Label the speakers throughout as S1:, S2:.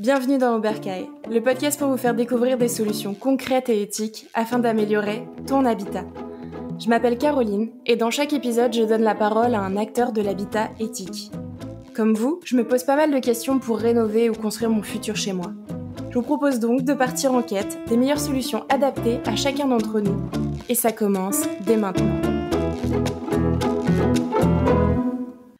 S1: Bienvenue dans Ubercaille, le podcast pour vous faire découvrir des solutions concrètes et éthiques afin d'améliorer ton habitat. Je m'appelle Caroline et dans chaque épisode, je donne la parole à un acteur de l'habitat éthique. Comme vous, je me pose pas mal de questions pour rénover ou construire mon futur chez moi. Je vous propose donc de partir en quête des meilleures solutions adaptées à chacun d'entre nous. Et ça commence dès maintenant.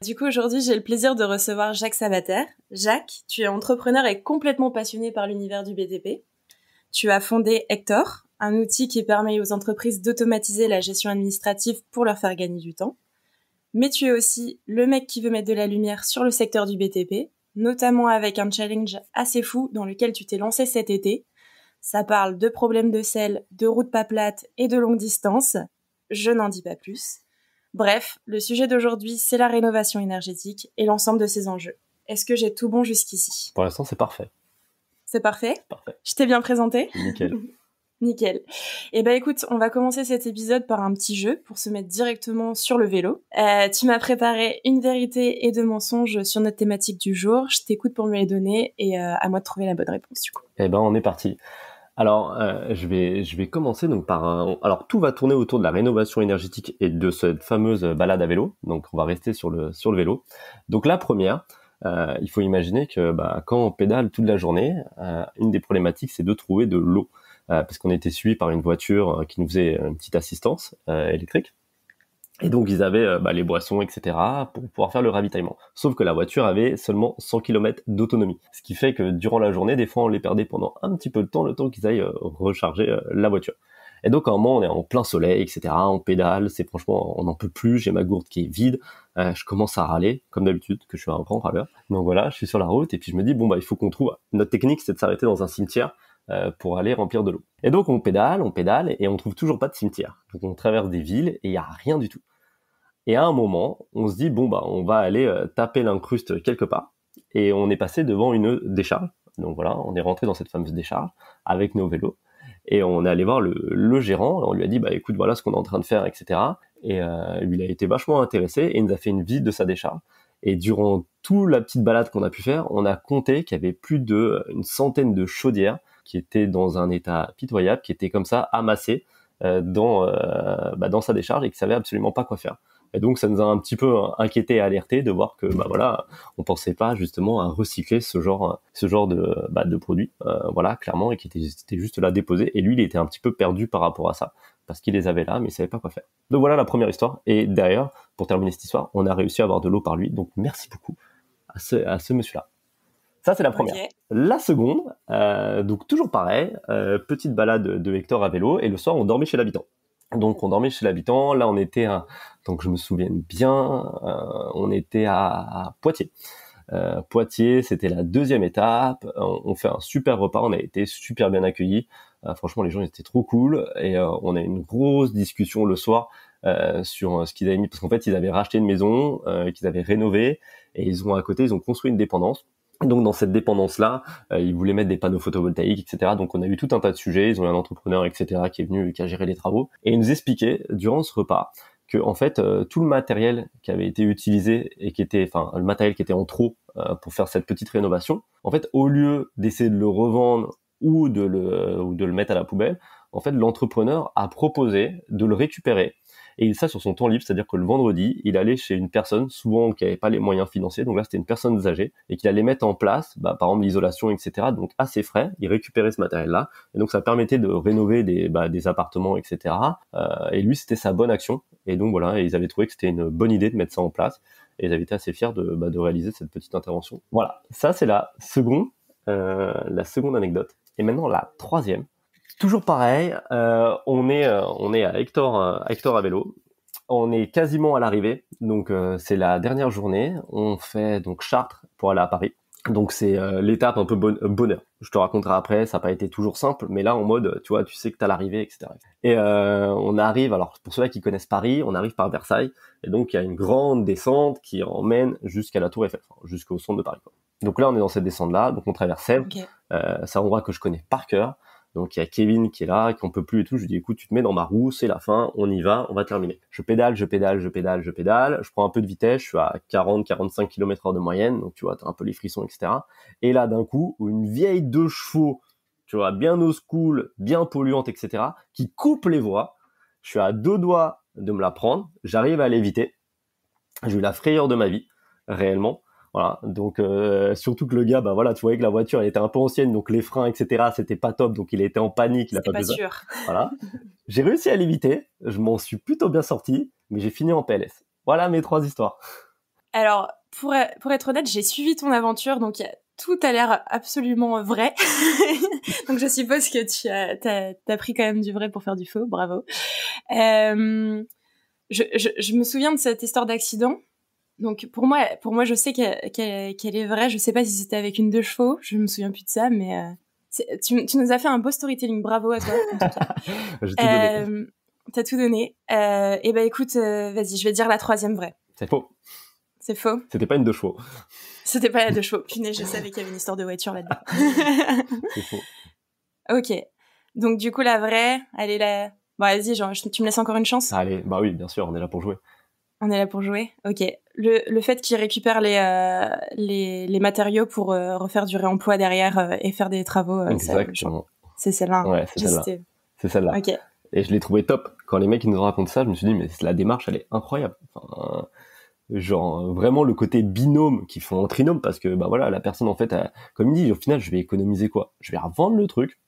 S1: Du coup, aujourd'hui, j'ai le plaisir de recevoir Jacques Sabater. Jacques, tu es entrepreneur et complètement passionné par l'univers du BTP. Tu as fondé Hector, un outil qui permet aux entreprises d'automatiser la gestion administrative pour leur faire gagner du temps. Mais tu es aussi le mec qui veut mettre de la lumière sur le secteur du BTP, notamment avec un challenge assez fou dans lequel tu t'es lancé cet été. Ça parle de problèmes de sel, de routes pas plates et de longue distance. Je n'en dis pas plus. Bref, le sujet d'aujourd'hui, c'est la rénovation énergétique et l'ensemble de ses enjeux. Est-ce que j'ai tout bon jusqu'ici ?
S2: Pour l'instant, c'est parfait.
S1: C'est parfait ?
S2: Parfait.
S1: Je t'ai bien présenté ?
S2: Nickel.
S1: Nickel. Eh ben écoute, on va commencer cet épisode par un petit jeu pour se mettre directement sur le vélo. Tu m'as préparé une vérité et deux mensonges sur notre thématique du jour. Je t'écoute pour me les donner et à moi de trouver la bonne réponse du coup.
S2: Eh ben, on est parti. Alors, je vais commencer donc par alors tout va tourner autour de la rénovation énergétique et de cette fameuse balade à vélo. Donc, on va rester sur le vélo. Donc, la première, il faut imaginer que quand on pédale toute la journée, une des problématiques c'est de trouver de l'eau, parce qu'on était suivi par une voiture qui nous faisait une petite assistance électrique. Et donc, ils avaient les boissons, etc. pour pouvoir faire le ravitaillement. Sauf que la voiture avait seulement 100 km d'autonomie. Ce qui fait que durant la journée, des fois, on les perdait pendant un petit peu de temps, le temps qu'ils aillent recharger la voiture. Et donc, à un moment, on est en plein soleil, etc. On pédale, c'est franchement, on n'en peut plus. J'ai ma gourde qui est vide. Je commence à râler, comme d'habitude, que je suis un grand râleur. Donc voilà, je suis sur la route et puis je me dis, il faut qu'on trouve... Notre technique, c'est de s'arrêter dans un cimetière pour aller remplir de l'eau. Et donc on pédale et on trouve toujours pas de cimetière. Donc on traverse des villes et il y a rien du tout. Et à un moment, on se dit on va aller taper l'incruste quelque part. Et on est passé devant une décharge. Donc voilà, on est rentré dans cette fameuse décharge avec nos vélos et on est allé voir le gérant. On lui a dit écoute, voilà ce qu'on est en train de faire, etc. Et lui, il a été vachement intéressé et il nous a fait une visite de sa décharge. Et durant toute la petite balade qu'on a pu faire, on a compté qu'il y avait plus d'une centaine de chaudières qui étaient dans un état pitoyable, qui étaient comme ça amassées dans sa décharge et qui savaient absolument pas quoi faire. Et donc ça nous a un petit peu inquiété et alerté de voir que on pensait pas justement à recycler ce genre de produits, clairement, et qui étaient juste là déposés. Et lui, il était un petit peu perdu par rapport à ça parce qu'il les avait là, mais il savait pas quoi faire. Donc voilà la première histoire. Et derrière, pour terminer cette histoire, on a réussi à avoir de l'eau par lui. Donc merci beaucoup à ce monsieur-là. Ça, c'est la première. Okay. La seconde, donc toujours pareil, petite balade de Hector à vélo, et le soir, on dormait chez l'habitant. Donc, on dormait chez l'habitant. Là, on était donc je me souviens bien, on était à Poitiers. Poitiers, c'était la deuxième étape. On fait un super repas, on a été super bien accueillis. Franchement, les gens étaient trop cool, et on a eu une grosse discussion le soir sur ce qu'ils avaient mis, parce qu'en fait, ils avaient racheté une maison qu'ils avaient rénovée, et ils ont construit une dépendance. Donc dans cette dépendance-là, ils voulaient mettre des panneaux photovoltaïques, etc. Donc on a eu tout un tas de sujets. Ils ont eu un entrepreneur, etc. qui est venu, qui a géré les travaux, et il nous expliquait durant ce repas que en fait tout le matériel qui avait été utilisé et le matériel qui était en trop pour faire cette petite rénovation, en fait au lieu d'essayer de le revendre ou de le mettre à la poubelle, en fait l'entrepreneur a proposé de le récupérer. Et ça sur son temps libre, c'est-à-dire que le vendredi, il allait chez une personne, souvent qui n'avait pas les moyens financiers, donc là c'était une personne âgée, et qu'il allait mettre en place, par exemple l'isolation, etc. Donc à ses frais, il récupérait ce matériel-là, et donc ça permettait de rénover des appartements, etc. Et lui, c'était sa bonne action, et donc voilà, ils avaient trouvé que c'était une bonne idée de mettre ça en place, et ils avaient été assez fiers de réaliser cette petite intervention. Voilà, ça c'est la seconde anecdote. Et maintenant la troisième. Toujours pareil, on est à Hector à vélo. On est quasiment à l'arrivée, donc c'est la dernière journée. On fait donc Chartres pour aller à Paris. Donc c'est l'étape un peu bonheur. Je te raconterai après, ça n'a pas été toujours simple, mais là en mode, tu vois, tu sais que t'as l'arrivée, etc. Et on arrive, alors pour ceux-là qui connaissent Paris, on arrive par Versailles, et donc il y a une grande descente qui emmène jusqu'à la Tour Eiffel, jusqu'au centre de Paris, quoi. Donc là on est dans cette descente-là, donc on traverse Sèvres, okay. C'est un endroit que je connais par cœur. Donc il y a Kevin qui est là, qui en peut plus et tout. Je lui dis écoute, tu te mets dans ma roue, c'est la fin, on y va, on va terminer. Je pédale, je prends un peu de vitesse, je suis à 40-45 km/h de moyenne, donc tu vois, t'as un peu les frissons, etc. Et là d'un coup, une vieille 2 chevaux, tu vois, bien old school, bien polluante, etc., qui coupe les voies. Je suis à 2 doigts de me la prendre, j'arrive à l'éviter. J'ai eu la frayeur de ma vie, réellement. Voilà, donc surtout que le gars, bah voilà, tu voyais que la voiture elle était un peu ancienne, donc les freins, etc., c'était pas top, donc il était en panique, il a
S1: C'était
S2: pas
S1: pas
S2: pu ça.
S1: sûr.
S2: Voilà, j'ai réussi à l'éviter, je m'en suis plutôt bien sorti, mais j'ai fini en PLS. Voilà mes 3 histoires.
S1: Alors, pour être honnête, j'ai suivi ton aventure, donc tout a l'air absolument vrai. Donc je suppose que t'as pris quand même du vrai pour faire du faux, bravo. Je me souviens de cette histoire d'accident. Donc pour moi, je sais qu'elle est vraie. Je sais pas si c'était avec une 2 chevaux, je me souviens plus de ça, mais tu nous as fait un beau storytelling. Bravo à toi, en tout cas.
S2: J'ai tout donné.
S1: T'as tout donné. Et ben écoute, vas-y, je vais dire la 3e vraie.
S2: C'est faux.
S1: C'est faux.
S2: C'était pas une 2 chevaux.
S1: C'était pas la 2 chevaux. Punaise, je savais qu'il y avait une histoire de voiture là-dedans.
S2: C'est faux.
S1: Ok. Donc du coup, la vraie, elle est là. Bon, vas-y, tu me laisses encore une chance.
S2: Allez, bah oui, bien sûr, on est là pour jouer.
S1: On est là pour jouer. Ok. Le fait qu'ils récupèrent les matériaux pour refaire du réemploi derrière et faire des travaux.
S2: Exactement.
S1: C'est celle-là. Hein.
S2: Ouais, c'est celle-là. C'est celle-là.
S1: Ok.
S2: Et je l'ai trouvé top. Quand les mecs ils nous racontent ça, je me suis dit mais la démarche elle est incroyable. Enfin, genre vraiment le côté binôme qu'ils font en trinôme parce que bah voilà la personne en fait comme il dit au final je vais économiser quoi, je vais revendre le truc,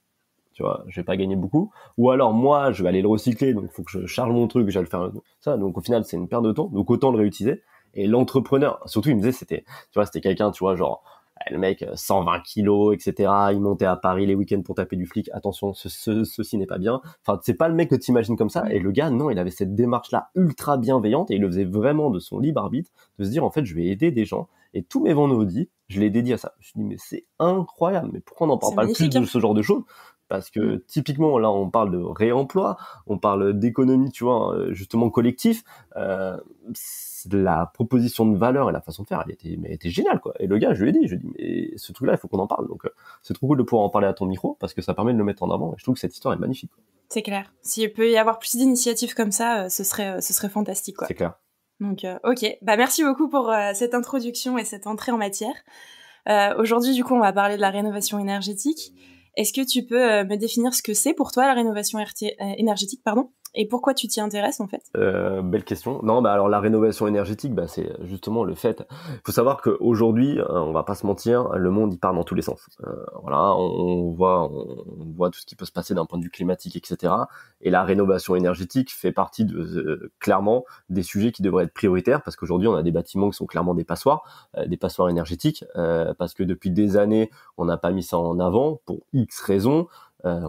S2: tu vois, je vais pas gagner beaucoup, ou alors moi je vais aller le recycler donc il faut que je charge mon truc, j'allais le faire ça, donc au final c'est une perte de temps, donc autant le réutiliser. Et l'entrepreneur surtout il me disait c'était quelqu'un, tu vois, genre le mec 120 kilos, etc., il montait à Paris les week-ends pour taper du flic, attention ceci n'est pas bien, enfin c'est pas le mec que t'imagines comme ça. Et le gars non, il avait cette démarche là ultra bienveillante et il le faisait vraiment de son libre arbitre, de se dire en fait je vais aider des gens, et tous mes vendredis je l'ai dédié à ça. Je me suis dit mais c'est incroyable, mais pourquoi on n'en parle pas plus de ce genre de choses? Parce que typiquement là on parle de réemploi, on parle d'économie, tu vois, justement collectif. La proposition de valeur et la façon de faire, elle était géniale quoi. Et le gars, je lui ai dit mais ce truc-là, il faut qu'on en parle. Donc c'est trop cool de pouvoir en parler à ton micro parce que ça permet de le mettre en avant. Et je trouve que cette histoire est magnifique. Quoi.
S1: C'est clair. S'il peut y avoir plus d'initiatives comme ça, ce serait fantastique quoi.
S2: C'est clair.
S1: Donc ok, bah merci beaucoup pour cette introduction et cette entrée en matière. Aujourd'hui, du coup, on va parler de la rénovation énergétique. Est-ce que tu peux me définir ce que c'est pour toi la rénovation énergétique, pardon, et pourquoi tu t'y intéresses en fait?
S2: Belle question. Non, bah alors la rénovation énergétique, bah c'est justement le fait. Il faut savoir qu'aujourd'hui, on va pas se mentir, le monde il part dans tous les sens. Voilà, on voit tout ce qui peut se passer d'un point de vue climatique, etc. Et la rénovation énergétique fait partie de clairement des sujets qui devraient être prioritaires parce qu'aujourd'hui on a des bâtiments qui sont clairement des passoires énergétiques, parce que depuis des années on n'a pas mis ça en avant pour X raisons.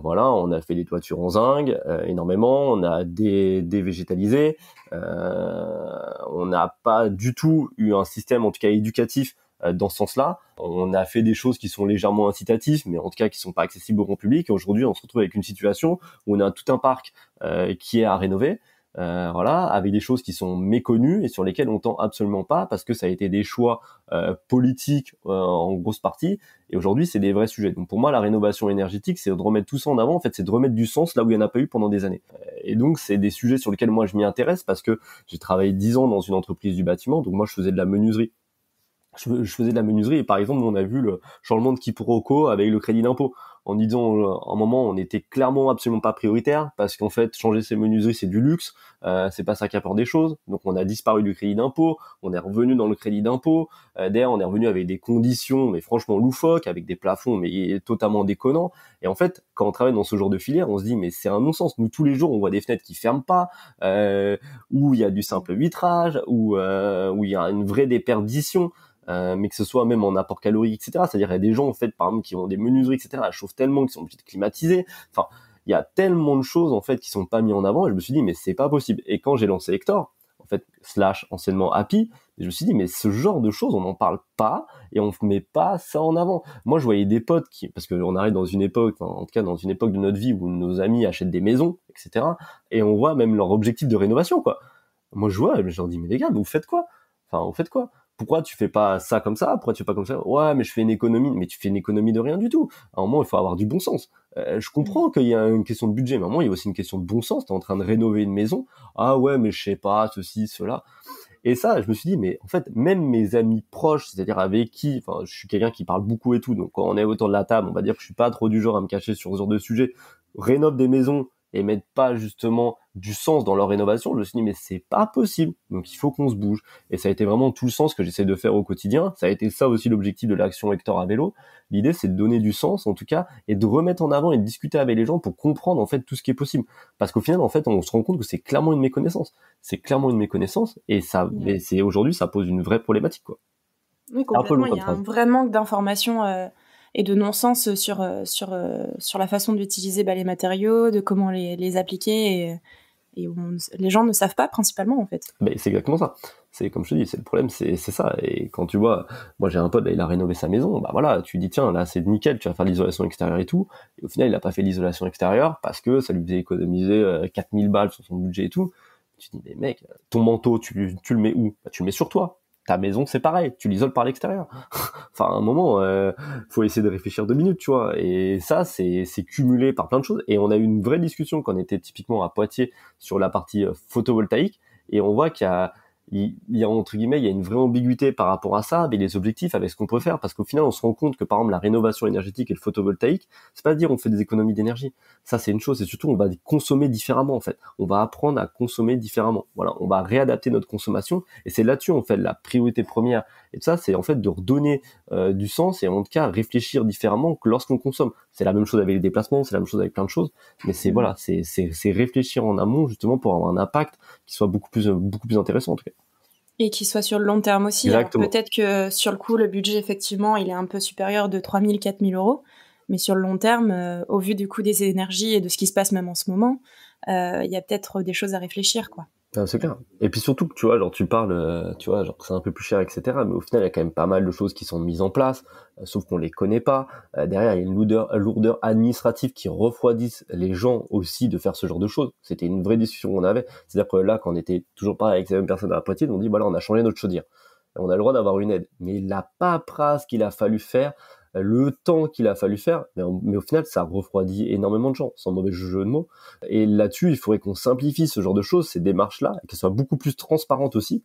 S2: Voilà, on a fait des toitures en zinc énormément, on a dévégétalisé, on n'a pas du tout eu un système, en tout cas éducatif, dans ce sens-là. On a fait des choses qui sont légèrement incitatives, mais en tout cas qui sont pas accessibles au grand public. Et aujourd'hui, on se retrouve avec une situation où on a tout un parc qui est à rénover. Voilà, avec des choses qui sont méconnues et sur lesquelles on tend absolument pas parce que ça a été des choix politiques en grosse partie. Et aujourd'hui, c'est des vrais sujets. Donc pour moi, la rénovation énergétique, c'est de remettre tout ça en avant. En fait, c'est de remettre du sens là où il y en a pas eu pendant des années. Et donc, c'est des sujets sur lesquels moi je m'y intéresse parce que j'ai travaillé 10 ans dans une entreprise du bâtiment. Donc moi, je faisais de la menuiserie. Je faisais de la menuiserie et par exemple, on a vu le changement de quiproquo avec le crédit d'impôt. En disant, à un moment, on était clairement absolument pas prioritaire parce qu'en fait, changer ses menuiseries, c'est du luxe, c'est pas ça qui apporte des choses. Donc, on a disparu du crédit d'impôt, on est revenu dans le crédit d'impôt. D'ailleurs, on est revenu avec des conditions, mais franchement loufoques, avec des plafonds, mais totalement déconnants. Et en fait, quand on travaille dans ce genre de filière, on se dit, mais c'est un non-sens. Nous, tous les jours, on voit des fenêtres qui ferment pas, où il y a du simple vitrage, où il y a une vraie déperdition. Mais que ce soit même en apport calorique, etc. C'est-à-dire, il y a des gens, en fait, par exemple, qui ont des menuiseries, etc. Elles chauffent tellement qu'ils sont obligés de climatiser. Enfin, il y a tellement de choses, en fait, qui sont pas mis en avant. Et je me suis dit, mais c'est pas possible. Et quand j'ai lancé Hector, en fait, / anciennement Happy, je me suis dit, mais ce genre de choses, on n'en parle pas et on met pas ça en avant. Moi, je voyais des potes parce qu'on arrive dans une époque, en tout cas, dans une époque de notre vie où nos amis achètent des maisons, etc. Et on voit même leur objectif de rénovation, quoi. Moi, je vois, je leur dis, mais les gars, mais vous faites quoi? Enfin, vous faites quoi? Pourquoi tu fais pas ça comme ça? Pourquoi tu fais pas comme ça? Ouais, mais je fais une économie. Mais tu fais une économie de rien du tout. À un moment, il faut avoir du bon sens. Je comprends qu'il y a une question de budget, mais à un moment, il y a aussi une question de bon sens. T'es en train de rénover une maison. Ah ouais, mais je sais pas, ceci, cela. Et ça, je me suis dit, mais en fait, même mes amis proches, c'est-à-dire avec qui, enfin, je suis quelqu'un qui parle beaucoup et tout, donc quand on est autour de la table, on va dire que je suis pas trop du genre à me cacher sur ce genre de sujet, rénove des maisons et mettent pas justement du sens dans leur rénovation. Je me suis dit, mais c'est pas possible. Donc il faut qu'on se bouge. Et ça a été vraiment tout le sens que j'essaie de faire au quotidien. Ça a été ça aussi l'objectif de l'action Hector à vélo. L'idée, c'est de donner du sens, en tout cas, et de remettre en avant et de discuter avec les gens pour comprendre, en fait, tout ce qui est possible. Parce qu'au final, en fait, on se rend compte que c'est clairement une méconnaissance. C'est clairement une méconnaissance, et ça, mais c'est aujourd'hui, ça pose une vraie problématique, quoi.
S1: Oui, complètement. Il y a un vrai manque d'informations et de non-sens sur la façon d'utiliser les matériaux, de comment les appliquer, et les gens ne savent pas principalement, en fait.
S2: C'est exactement ça. C'est comme je te dis, c'est le problème, c'est ça. Et quand tu vois, moi j'ai un pote, là, il a rénové sa maison, bah voilà, tu dis tiens, là c'est nickel, tu vas faire l'isolation extérieure et tout. Et au final, il a pas fait l'isolation extérieure parce que ça lui faisait économiser 4000 balles sur son budget et tout. Tu dis mais mec, ton manteau, tu le mets où? Bah, tu le mets sur toi. Ta maison, c'est pareil, tu l'isoles par l'extérieur. Enfin, à un moment, faut essayer de réfléchir 2 minutes, tu vois. Et ça, c'est cumulé par plein de choses. Et on a eu une vraie discussion quand on était typiquement à Poitiers sur la partie photovoltaïque. Et on voit il y a entre guillemets, il y a une vraie ambiguïté par rapport à ça, avec les objectifs, avec ce qu'on peut faire, parce qu'au final, on se rend compte que par exemple la rénovation énergétique et le photovoltaïque, c'est pas dire on fait des économies d'énergie. Ça, c'est une chose, et surtout on va consommer différemment en fait. On va apprendre à consommer différemment. Voilà, on va réadapter notre consommation, et c'est là-dessus en fait la priorité première. Et ça, c'est en fait de redonner du sens et en tout cas réfléchir différemment que lorsqu'on consomme. C'est la même chose avec les déplacements, c'est la même chose avec plein de choses, mais c'est voilà, c'est réfléchir en amont justement pour avoir un impact qui soit beaucoup plus intéressant en tout cas.
S1: Et qui soit sur le long terme aussi.
S2: Exactement.
S1: Alors, peut-être que sur le coup, le budget, effectivement, il est un peu supérieur de 3 000, 4 000 euros. Mais sur le long terme, au vu du coût des énergies et de ce qui se passe même en ce moment, il y a peut-être des choses à réfléchir, quoi.
S2: Ah, c'est clair. Et puis surtout que tu vois, genre tu parles, tu vois, genre que c'est un peu plus cher, etc. Mais au final, il y a quand même pas mal de choses qui sont mises en place, sauf qu'on les connaît pas. Derrière, il y a une lourdeur administrative qui refroidissent les gens aussi de faire ce genre de choses. C'était une vraie discussion qu'on avait. C'est-à-dire que là, quand on était toujours pas avec ces mêmes personnes à Poitiers, on dit voilà, on a changé notre chaudière. On a le droit d'avoir une aide. Mais la paperasse qu'il a fallu faire, le temps qu'il a fallu faire, mais au final, ça refroidit énormément de gens, sans mauvais jeu de mots. Et là-dessus, il faudrait qu'on simplifie ce genre de choses, ces démarches-là, et qu'elles soient beaucoup plus transparentes aussi,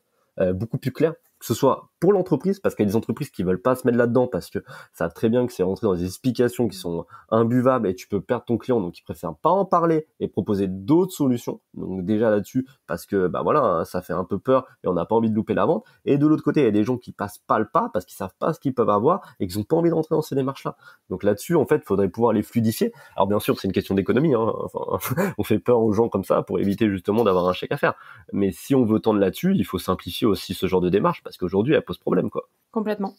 S2: beaucoup plus claires, que ce soit pour l'entreprise, parce qu'il y a des entreprises qui veulent pas se mettre là-dedans, parce que ça savent très bien que c'est rentré dans des explications qui sont imbuvables et tu peux perdre ton client, donc ils préfèrent pas en parler et proposer d'autres solutions. Donc déjà là-dessus, parce que bah voilà, hein, ça fait un peu peur et on n'a pas envie de louper la vente. Et de l'autre côté, il y a des gens qui passent pas le pas parce qu'ils savent pas ce qu'ils peuvent avoir et qu'ils ont pas envie de rentrer dans ces démarches-là. Donc là-dessus, en fait, il faudrait pouvoir les fluidifier. Alors bien sûr, c'est une question d'économie, hein. Enfin, on fait peur aux gens comme ça pour éviter justement d'avoir un chèque à faire. Mais si on veut tendre là-dessus, il faut simplifier aussi ce genre de démarche parce qu'aujourd'hui, elle pose problème, quoi.
S1: Complètement.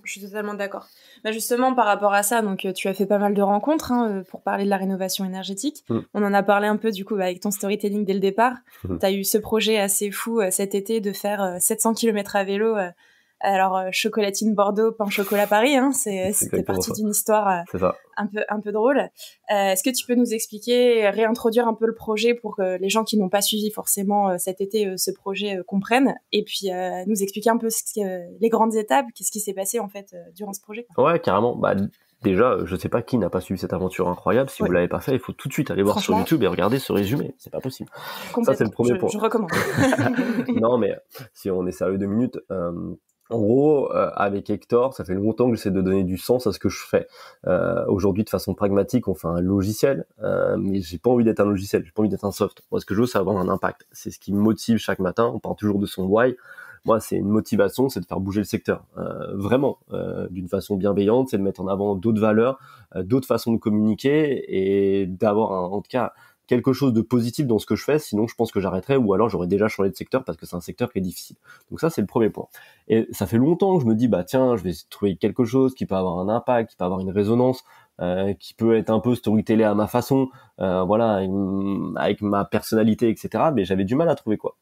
S1: Je suis totalement d'accord. Bah justement, par rapport à ça, donc tu as fait pas mal de rencontres pour parler de la rénovation énergétique. On en a parlé un peu du coup avec ton storytelling dès le départ. Tu as eu ce projet assez fou cet été de faire 700 km à vélo. Alors chocolatine Bordeaux, pain chocolat Paris, hein, c'était parti d'une histoire un peu drôle. Est-ce que tu peux nous expliquer, réintroduire un peu le projet pour que les gens qui n'ont pas suivi forcément cet été ce projet comprennent, et puis nous expliquer un peu les grandes étapes, qu'est-ce qui s'est passé en fait durant ce projet, quoi.
S2: Ouais, carrément. Bah déjà, je sais pas qui n'a pas suivi cette aventure incroyable. Si vous l'avez pas fait, il faut tout de suite aller voir sur YouTube et regarder ce résumé. C'est pas possible. Ça, c'est le premier point.
S1: Je recommande.
S2: Non, mais si on est sérieux 2 minutes, en gros, avec Hector, ça fait longtemps que j'essaie de donner du sens à ce que je fais. Aujourd'hui, de façon pragmatique, on fait un logiciel, mais j'ai pas envie d'être un logiciel, j'ai pas envie d'être un soft. Moi, ce que je veux, c'est avoir un impact. C'est ce qui me motive chaque matin. On part toujours de son why. Moi, c'est une motivation, c'est de faire bouger le secteur. Vraiment, d'une façon bienveillante, c'est de mettre en avant d'autres valeurs, d'autres façons de communiquer et d'avoir en tout cas quelque chose de positif dans ce que je fais, sinon je pense que j'arrêterais ou alors j'aurais déjà changé de secteur parce que c'est un secteur qui est difficile. Donc ça, c'est le premier point. Et ça fait longtemps que je me dis, bah tiens, je vais trouver quelque chose qui peut avoir un impact, qui peut avoir une résonance, qui peut être un peu storytellé à ma façon, voilà, avec ma personnalité, etc. Mais j'avais du mal à trouver quoi.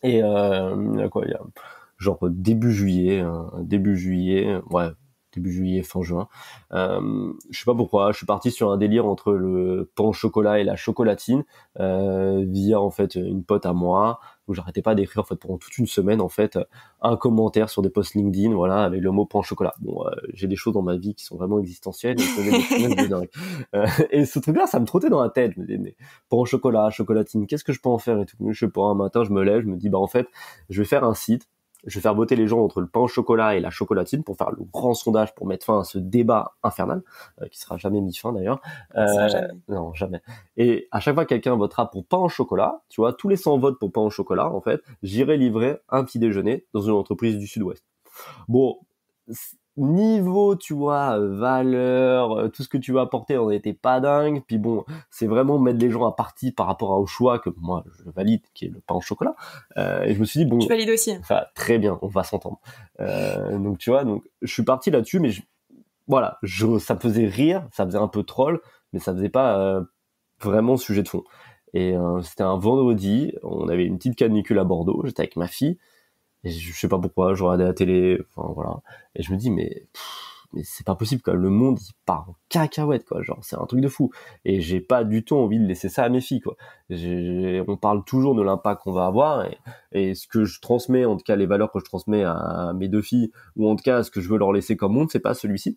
S2: Et il y a genre début juillet, ouais, début juillet, fin juin. Je sais pas pourquoi, je suis parti sur un délire entre le pain au chocolat et la chocolatine, via en fait une pote à moi, où j'arrêtais pas d'écrire en fait pendant toute une semaine en fait un commentaire sur des posts LinkedIn, voilà, avec le mot pain au chocolat. Bon, j'ai des choses dans ma vie qui sont vraiment existentielles, et je faisais des promesses de dingue. Et ce truc-là, ça me trottait dans la tête. Je me disais, mais pain au chocolat, chocolatine, qu'est-ce que je peux en faire et tout. Je sais pas, un matin, je me lève, je me dis, bah en fait, je vais faire un site. Je vais faire voter les gens entre le pain au chocolat et la chocolatine pour faire le grand sondage pour mettre fin à ce débat infernal, qui sera jamais mis fin d'ailleurs.
S1: Jamais.
S2: Non, jamais. Et à chaque fois que quelqu'un votera pour pain au chocolat, tu vois, tous les 100 votes pour pain au chocolat, en fait, j'irai livrer un petit déjeuner dans une entreprise du Sud-Ouest. Bon, niveau, tu vois, valeur, tout ce que tu vas apporter, on n'était pas dingue. Puis bon, c'est vraiment mettre les gens à partie par rapport au choix que moi je valide, qui est le pain au chocolat. Et je me suis dit bon,
S1: je valide aussi.
S2: Enfin, très bien, on va s'entendre. Donc tu vois, donc je suis parti là-dessus, mais voilà, ça me faisait rire, ça faisait un peu troll, mais ça faisait pas vraiment sujet de fond. Et c'était un vendredi, on avait une petite canicule à Bordeaux, j'étais avec ma fille. Et je sais pas pourquoi, je regardais la télé, enfin voilà. Et je me dis, mais c'est pas possible, quoi. Le monde, il part en cacahuète, quoi. Genre, c'est un truc de fou. Et j'ai pas du tout envie de laisser ça à mes filles, quoi. On parle toujours de l'impact qu'on va avoir, et ce que je transmets, en tout cas, les valeurs que je transmets à mes deux filles, ou en tout cas, ce que je veux leur laisser comme monde, c'est pas celui-ci.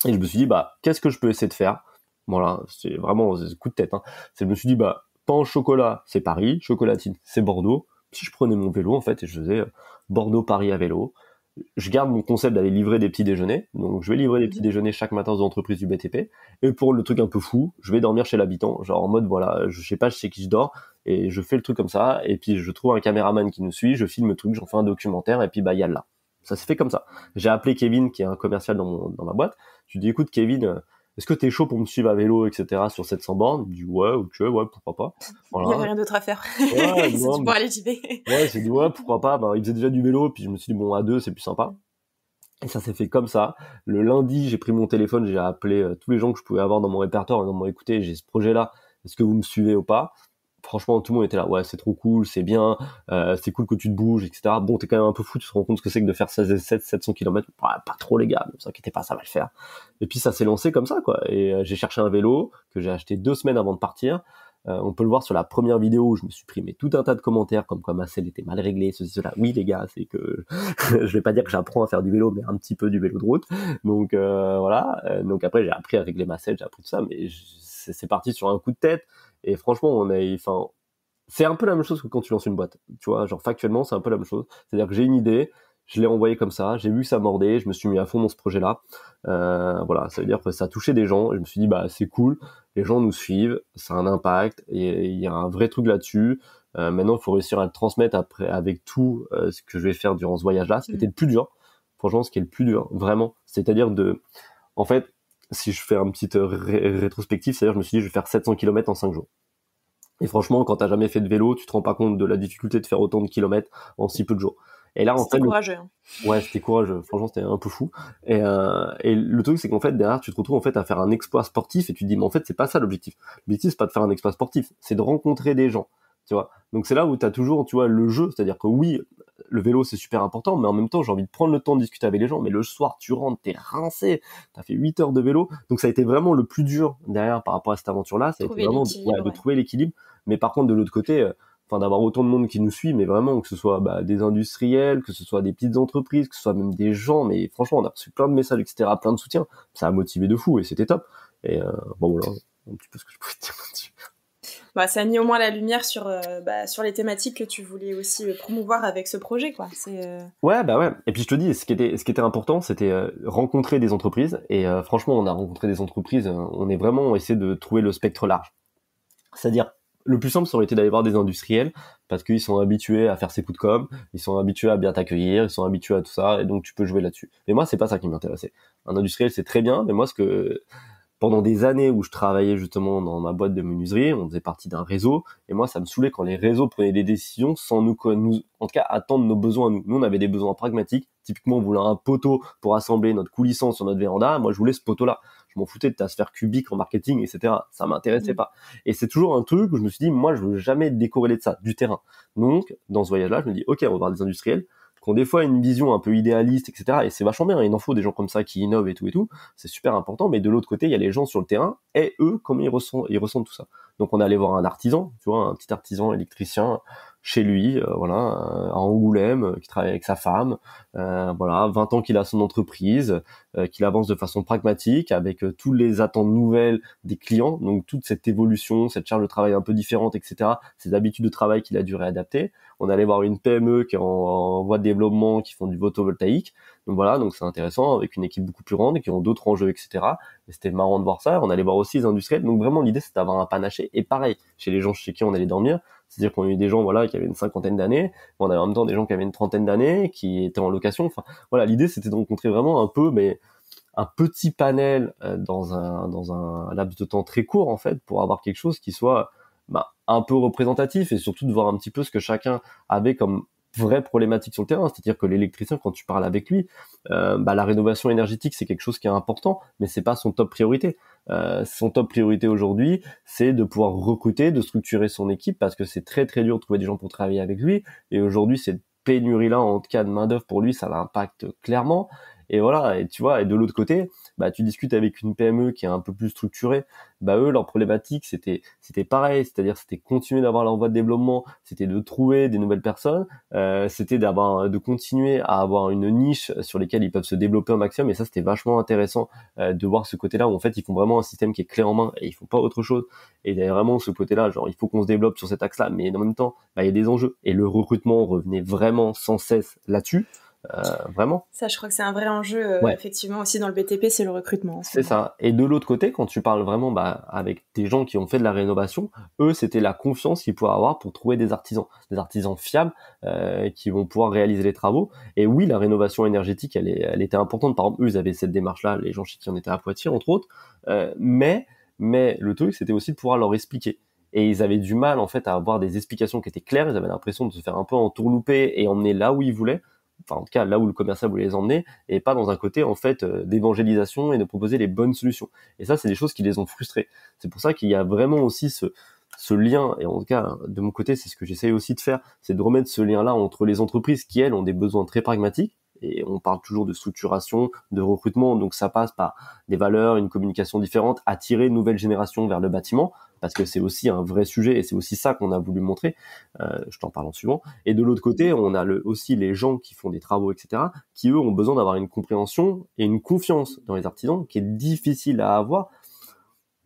S2: Et je me suis dit, bah, qu'est-ce que je peux essayer de faire? Voilà, c'est vraiment un coup de tête, hein. Je me suis dit, bah, pain au chocolat, c'est Paris, chocolatine, c'est Bordeaux. Si je prenais mon vélo en fait et je faisais Bordeaux-Paris à vélo, je garde mon concept d'aller livrer des petits déjeuners, donc je vais livrer des petits déjeuners chaque matin aux entreprises du BTP, et pour le truc un peu fou, je vais dormir chez l'habitant, genre en mode voilà, je sais pas chez qui je dors, et je fais le truc comme ça, et puis je trouve un caméraman qui nous suit, je filme le truc, j'en fais un documentaire, et puis bah yallah. Ça s'est fait comme ça. J'ai appelé Kevin, qui est un commercial dans ma boîte, je lui dis écoute Kevin, est-ce que t'es chaud pour me suivre à vélo, etc. sur 700 bornes? Il me dit ouais, ok, ouais, pourquoi pas.
S1: Voilà. Il y avait rien d'autre à faire.
S2: Ouais,
S1: c'est pour aller JB.
S2: Ouais, j'ai dit ouais, pourquoi pas. Bah, il faisait déjà du vélo, puis je me suis dit bon, à deux, c'est plus sympa. Et ça s'est fait comme ça. Le lundi, j'ai pris mon téléphone, j'ai appelé tous les gens que je pouvais avoir dans mon répertoire en disant bon, écoutez, j'ai ce projet-là, est-ce que vous me suivez ou pas? Franchement, tout le monde était là, ouais, c'est trop cool, c'est bien, c'est cool que tu te bouges, etc. Bon, t'es quand même un peu fou, tu te rends compte ce que c'est que de faire 700 km. Ouais, pas trop les gars, ne vous inquiétez pas, ça va le faire. Et puis ça s'est lancé comme ça, quoi. Et j'ai cherché un vélo que j'ai acheté 2 semaines avant de partir. On peut le voir sur la première vidéo où je me suis pris tout un tas de commentaires comme quoi ma selle était mal réglée, ceci, cela. Oui les gars, c'est que je vais pas dire que j'apprends à faire du vélo, mais un petit peu du vélo de route. Donc voilà. Donc après j'ai appris à régler ma selle, j'ai appris tout ça, mais c'est parti sur un coup de tête. Et franchement, c'est un peu la même chose que quand tu lances une boîte. Tu vois, genre factuellement, c'est un peu la même chose. C'est-à-dire que j'ai une idée, je l'ai envoyée comme ça, j'ai vu que ça mordait, je me suis mis à fond dans ce projet-là. Voilà, ça veut dire que ça a touché des gens. Et je me suis dit, bah c'est cool, les gens nous suivent, ça a un impact, et il y a un vrai truc là-dessus. Maintenant, il faut réussir à le transmettre après avec tout ce que je vais faire durant ce voyage-là. C'était le plus dur. Franchement, ce qui est le plus dur, vraiment. C'est-à-dire en fait, si je fais un petit rétrospectif, c'est-à-dire je me suis dit, je vais faire 700 km en 5 jours. Et franchement, quand t'as jamais fait de vélo, tu te rends pas compte de la difficulté de faire autant de kilomètres en si peu de jours. Et là, en fait,
S1: courageux.
S2: Ouais, c'était courageux. Franchement, c'était un peu fou. Et le truc, c'est qu'en fait, derrière, tu te retrouves en fait à faire un exploit sportif et tu te dis, mais en fait, c'est pas ça l'objectif. L'objectif, c'est pas de faire un exploit sportif, c'est de rencontrer des gens. Tu vois. Donc c'est là où t'as toujours, tu vois, le jeu, c'est-à-dire que oui, le vélo c'est super important, mais en même temps j'ai envie de prendre le temps de discuter avec les gens. Mais le soir, tu rentres, t'es rincé, t'as fait 8 heures de vélo, donc ça a été vraiment le plus dur derrière par rapport à cette aventure-là. Ça a été vraiment de trouver l'équilibre. Mais par contre, de l'autre côté, d'avoir autant de monde qui nous suit, mais vraiment que ce soit des industriels, que ce soit des petites entreprises, que ce soit même des gens, mais franchement on a reçu plein de messages, etc., plein de soutien, ça a motivé de fou et c'était top. Et bon voilà, un petit peu ce que je pouvais te dire là-dessus.
S1: Bah, ça a mis au moins la lumière sur les thématiques que tu voulais aussi promouvoir avec ce projet, quoi.
S2: Ouais, bah ouais. Et puis je te dis, ce qui était important, c'était rencontrer des entreprises. Et franchement, on a rencontré des entreprises. On est vraiment essayé de trouver le spectre large. C'est-à-dire, le plus simple, ça aurait été d'aller voir des industriels parce qu'ils sont habitués à faire ses coups de com', ils sont habitués à bien t'accueillir, ils sont habitués à tout ça, et donc tu peux jouer là-dessus. Mais moi, c'est pas ça qui m'intéressait. Un industriel, c'est très bien, mais moi, pendant des années où je travaillais justement dans ma boîte de menuiserie, on faisait partie d'un réseau, et moi ça me saoulait quand les réseaux prenaient des décisions sans nous en tout cas attendre nos besoins à nous. Nous on avait des besoins pragmatiques, typiquement on voulait un poteau pour assembler notre coulissant sur notre véranda, moi je voulais ce poteau-là. Je m'en foutais de ta sphère cubique en marketing, etc. Ça m'intéressait pas. Et c'est toujours un truc où je me suis dit, moi je veux jamais décorréler de ça, du terrain. Donc dans ce voyage-là, je me dis, ok, on va voir des industriels, qui ont des fois une vision un peu idéaliste, etc. Et c'est vachement bien, il en faut des gens comme ça qui innovent et tout, c'est super important. Mais de l'autre côté, il y a les gens sur le terrain, et eux, comment ils ressentent tout ça. Donc on est allé voir un artisan, tu vois, un petit artisan électricien chez lui, à Angoulême, qui travaille avec sa femme, 20 ans qu'il a son entreprise, qu'il avance de façon pragmatique, avec tous les attentes nouvelles des clients, donc toute cette évolution, cette charge de travail un peu différente, etc., ces habitudes de travail qu'il a dû réadapter. On allait voir une PME qui est en voie de développement, qui font du photovoltaïque, donc c'est intéressant, avec une équipe beaucoup plus grande, qui ont d'autres enjeux, etc., et c'était marrant de voir ça. On allait voir aussi les industriels, donc vraiment l'idée c'est d'avoir un panaché, et pareil, chez les gens chez qui on allait dormir, c'est-à-dire qu'on a eu des gens qui avaient une cinquantaine d'années, on avait en même temps des gens qui avaient une trentaine d'années, qui étaient en location. Enfin voilà, l'idée c'était de rencontrer vraiment un peu, mais un petit panel dans un laps de temps très court en fait, pour avoir quelque chose qui soit un peu représentatif, et surtout de voir un petit peu ce que chacun avait comme vraie problématique sur le terrain. C'est-à-dire que l'électricien, quand tu parles avec lui, la rénovation énergétique c'est quelque chose qui est important, mais c'est pas son top priorité. Son top priorité aujourd'hui, c'est de pouvoir recruter, de structurer son équipe, parce que c'est très très dur de trouver des gens pour travailler avec lui, et aujourd'hui cette pénurie-là, en tout cas de main d'œuvre, pour lui ça l'impacte clairement. Et voilà, et tu vois, et de l'autre côté, tu discutes avec une PME qui est un peu plus structurée, eux, leur problématique, c'était pareil, c'est-à-dire c'était continuer d'avoir leur voie de développement, c'était de trouver des nouvelles personnes, c'était de continuer à avoir une niche sur lesquelles ils peuvent se développer au maximum, et ça, c'était vachement intéressant de voir ce côté-là, où en fait, ils font vraiment un système qui est clé en main, et ils font pas autre chose. Et il y a vraiment ce côté-là, genre, il faut qu'on se développe sur cet axe-là, mais en même temps, il y a des enjeux. Et le recrutement revenait vraiment sans cesse là-dessus. Vraiment.
S1: Ça, je crois que c'est un vrai enjeu,
S2: ouais.
S1: Effectivement, aussi dans le BTP, c'est le recrutement.
S2: C'est ça. Et de l'autre côté, quand tu parles vraiment avec des gens qui ont fait de la rénovation, eux, c'était la confiance qu'ils pouvaient avoir pour trouver des artisans fiables, qui vont pouvoir réaliser les travaux. Et oui, la rénovation énergétique, elle était importante. Par exemple, eux, ils avaient cette démarche-là, les gens chez qui on était à Poitiers, entre autres. Mais le truc, c'était aussi de pouvoir leur expliquer. Et ils avaient du mal, en fait, à avoir des explications qui étaient claires. Ils avaient l'impression de se faire un peu entourlouper et emmener là où ils voulaient. Enfin, en tout cas, là où le commercial voulait les emmener, et pas dans un côté, en fait, d'évangélisation et de proposer les bonnes solutions. Et ça, c'est des choses qui les ont frustrés. C'est pour ça qu'il y a vraiment aussi ce lien, et en tout cas, de mon côté, c'est ce que j'essaye aussi de faire, c'est de remettre ce lien-là entre les entreprises qui, elles, ont des besoins très pragmatiques, et on parle toujours de structuration, de recrutement, donc ça passe par des valeurs, une communication différente, attirer une nouvelle génération vers le bâtiment, parce que c'est aussi un vrai sujet, et c'est aussi ça qu'on a voulu montrer. Je t'en parle en suivant. Et de l'autre côté, on a aussi les gens qui font des travaux, etc., qui eux ont besoin d'avoir une compréhension et une confiance dans les artisans qui est difficile à avoir,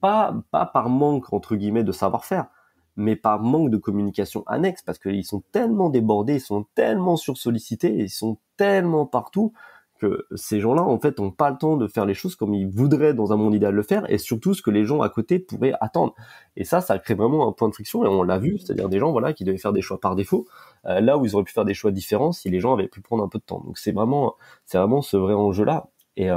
S2: pas par manque entre guillemets de savoir-faire, mais par manque de communication annexe, parce qu'ils sont tellement débordés, ils sont tellement sursollicités, ils sont tellement partout, que ces gens-là, en fait, n'ont pas le temps de faire les choses comme ils voudraient dans un monde idéal le faire, et surtout ce que les gens à côté pourraient attendre. Et ça crée vraiment un point de friction, et on l'a vu, c'est-à-dire des gens, qui devaient faire des choix par défaut, là où ils auraient pu faire des choix différents si les gens avaient pu prendre un peu de temps. Donc c'est vraiment ce vrai enjeu-là. Et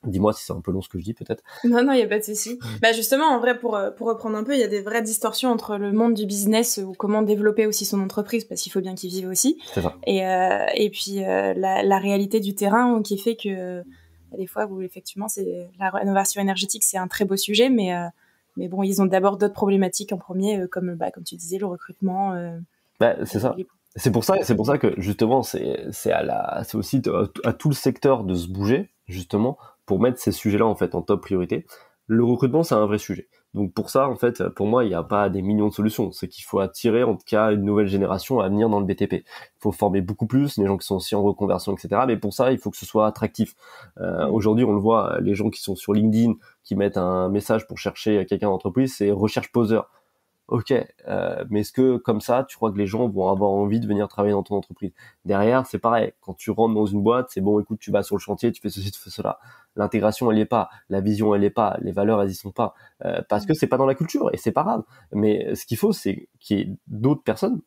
S2: dis-moi si c'est un peu long ce que je dis, peut-être.
S1: Non, il n'y a pas de souci. Justement, en vrai, pour reprendre un peu, il y a des vraies distorsions entre le monde du business ou comment développer aussi son entreprise, parce qu'il faut bien qu'ils vivent aussi.
S2: C'est ça.
S1: Et puis la réalité du terrain qui fait que des fois où effectivement c'est la rénovation énergétique, c'est un très beau sujet, mais bon, ils ont d'abord d'autres problématiques en premier, comme tu disais, le recrutement.
S2: C'est ça. C'est pour ça que justement c'est aussi à tout le secteur de se bouger justement pour mettre ces sujets-là en fait en top priorité. Le recrutement, c'est un vrai sujet. Donc pour ça, en fait, pour moi, il n'y a pas des millions de solutions. C'est qu'il faut attirer en tout cas une nouvelle génération à venir dans le BTP. Il faut former beaucoup plus les gens qui sont aussi en reconversion, etc. Mais pour ça, il faut que ce soit attractif. Aujourd'hui, on le voit, les gens qui sont sur LinkedIn, qui mettent un message pour chercher quelqu'un d'entreprise, c'est recherche poseur. Ok, mais est-ce que comme ça, tu crois que les gens vont avoir envie de venir travailler dans ton entreprise? Derrière, c'est pareil. Quand tu rentres dans une boîte, c'est bon, écoute, tu vas sur le chantier, tu fais ceci, tu fais cela. L'intégration, elle y est pas. La vision, elle y est pas. Les valeurs, elles y sont pas. Parce que c'est pas dans la culture, et c'est pas grave. Mais ce qu'il faut, c'est qu'il y ait d'autres personnes.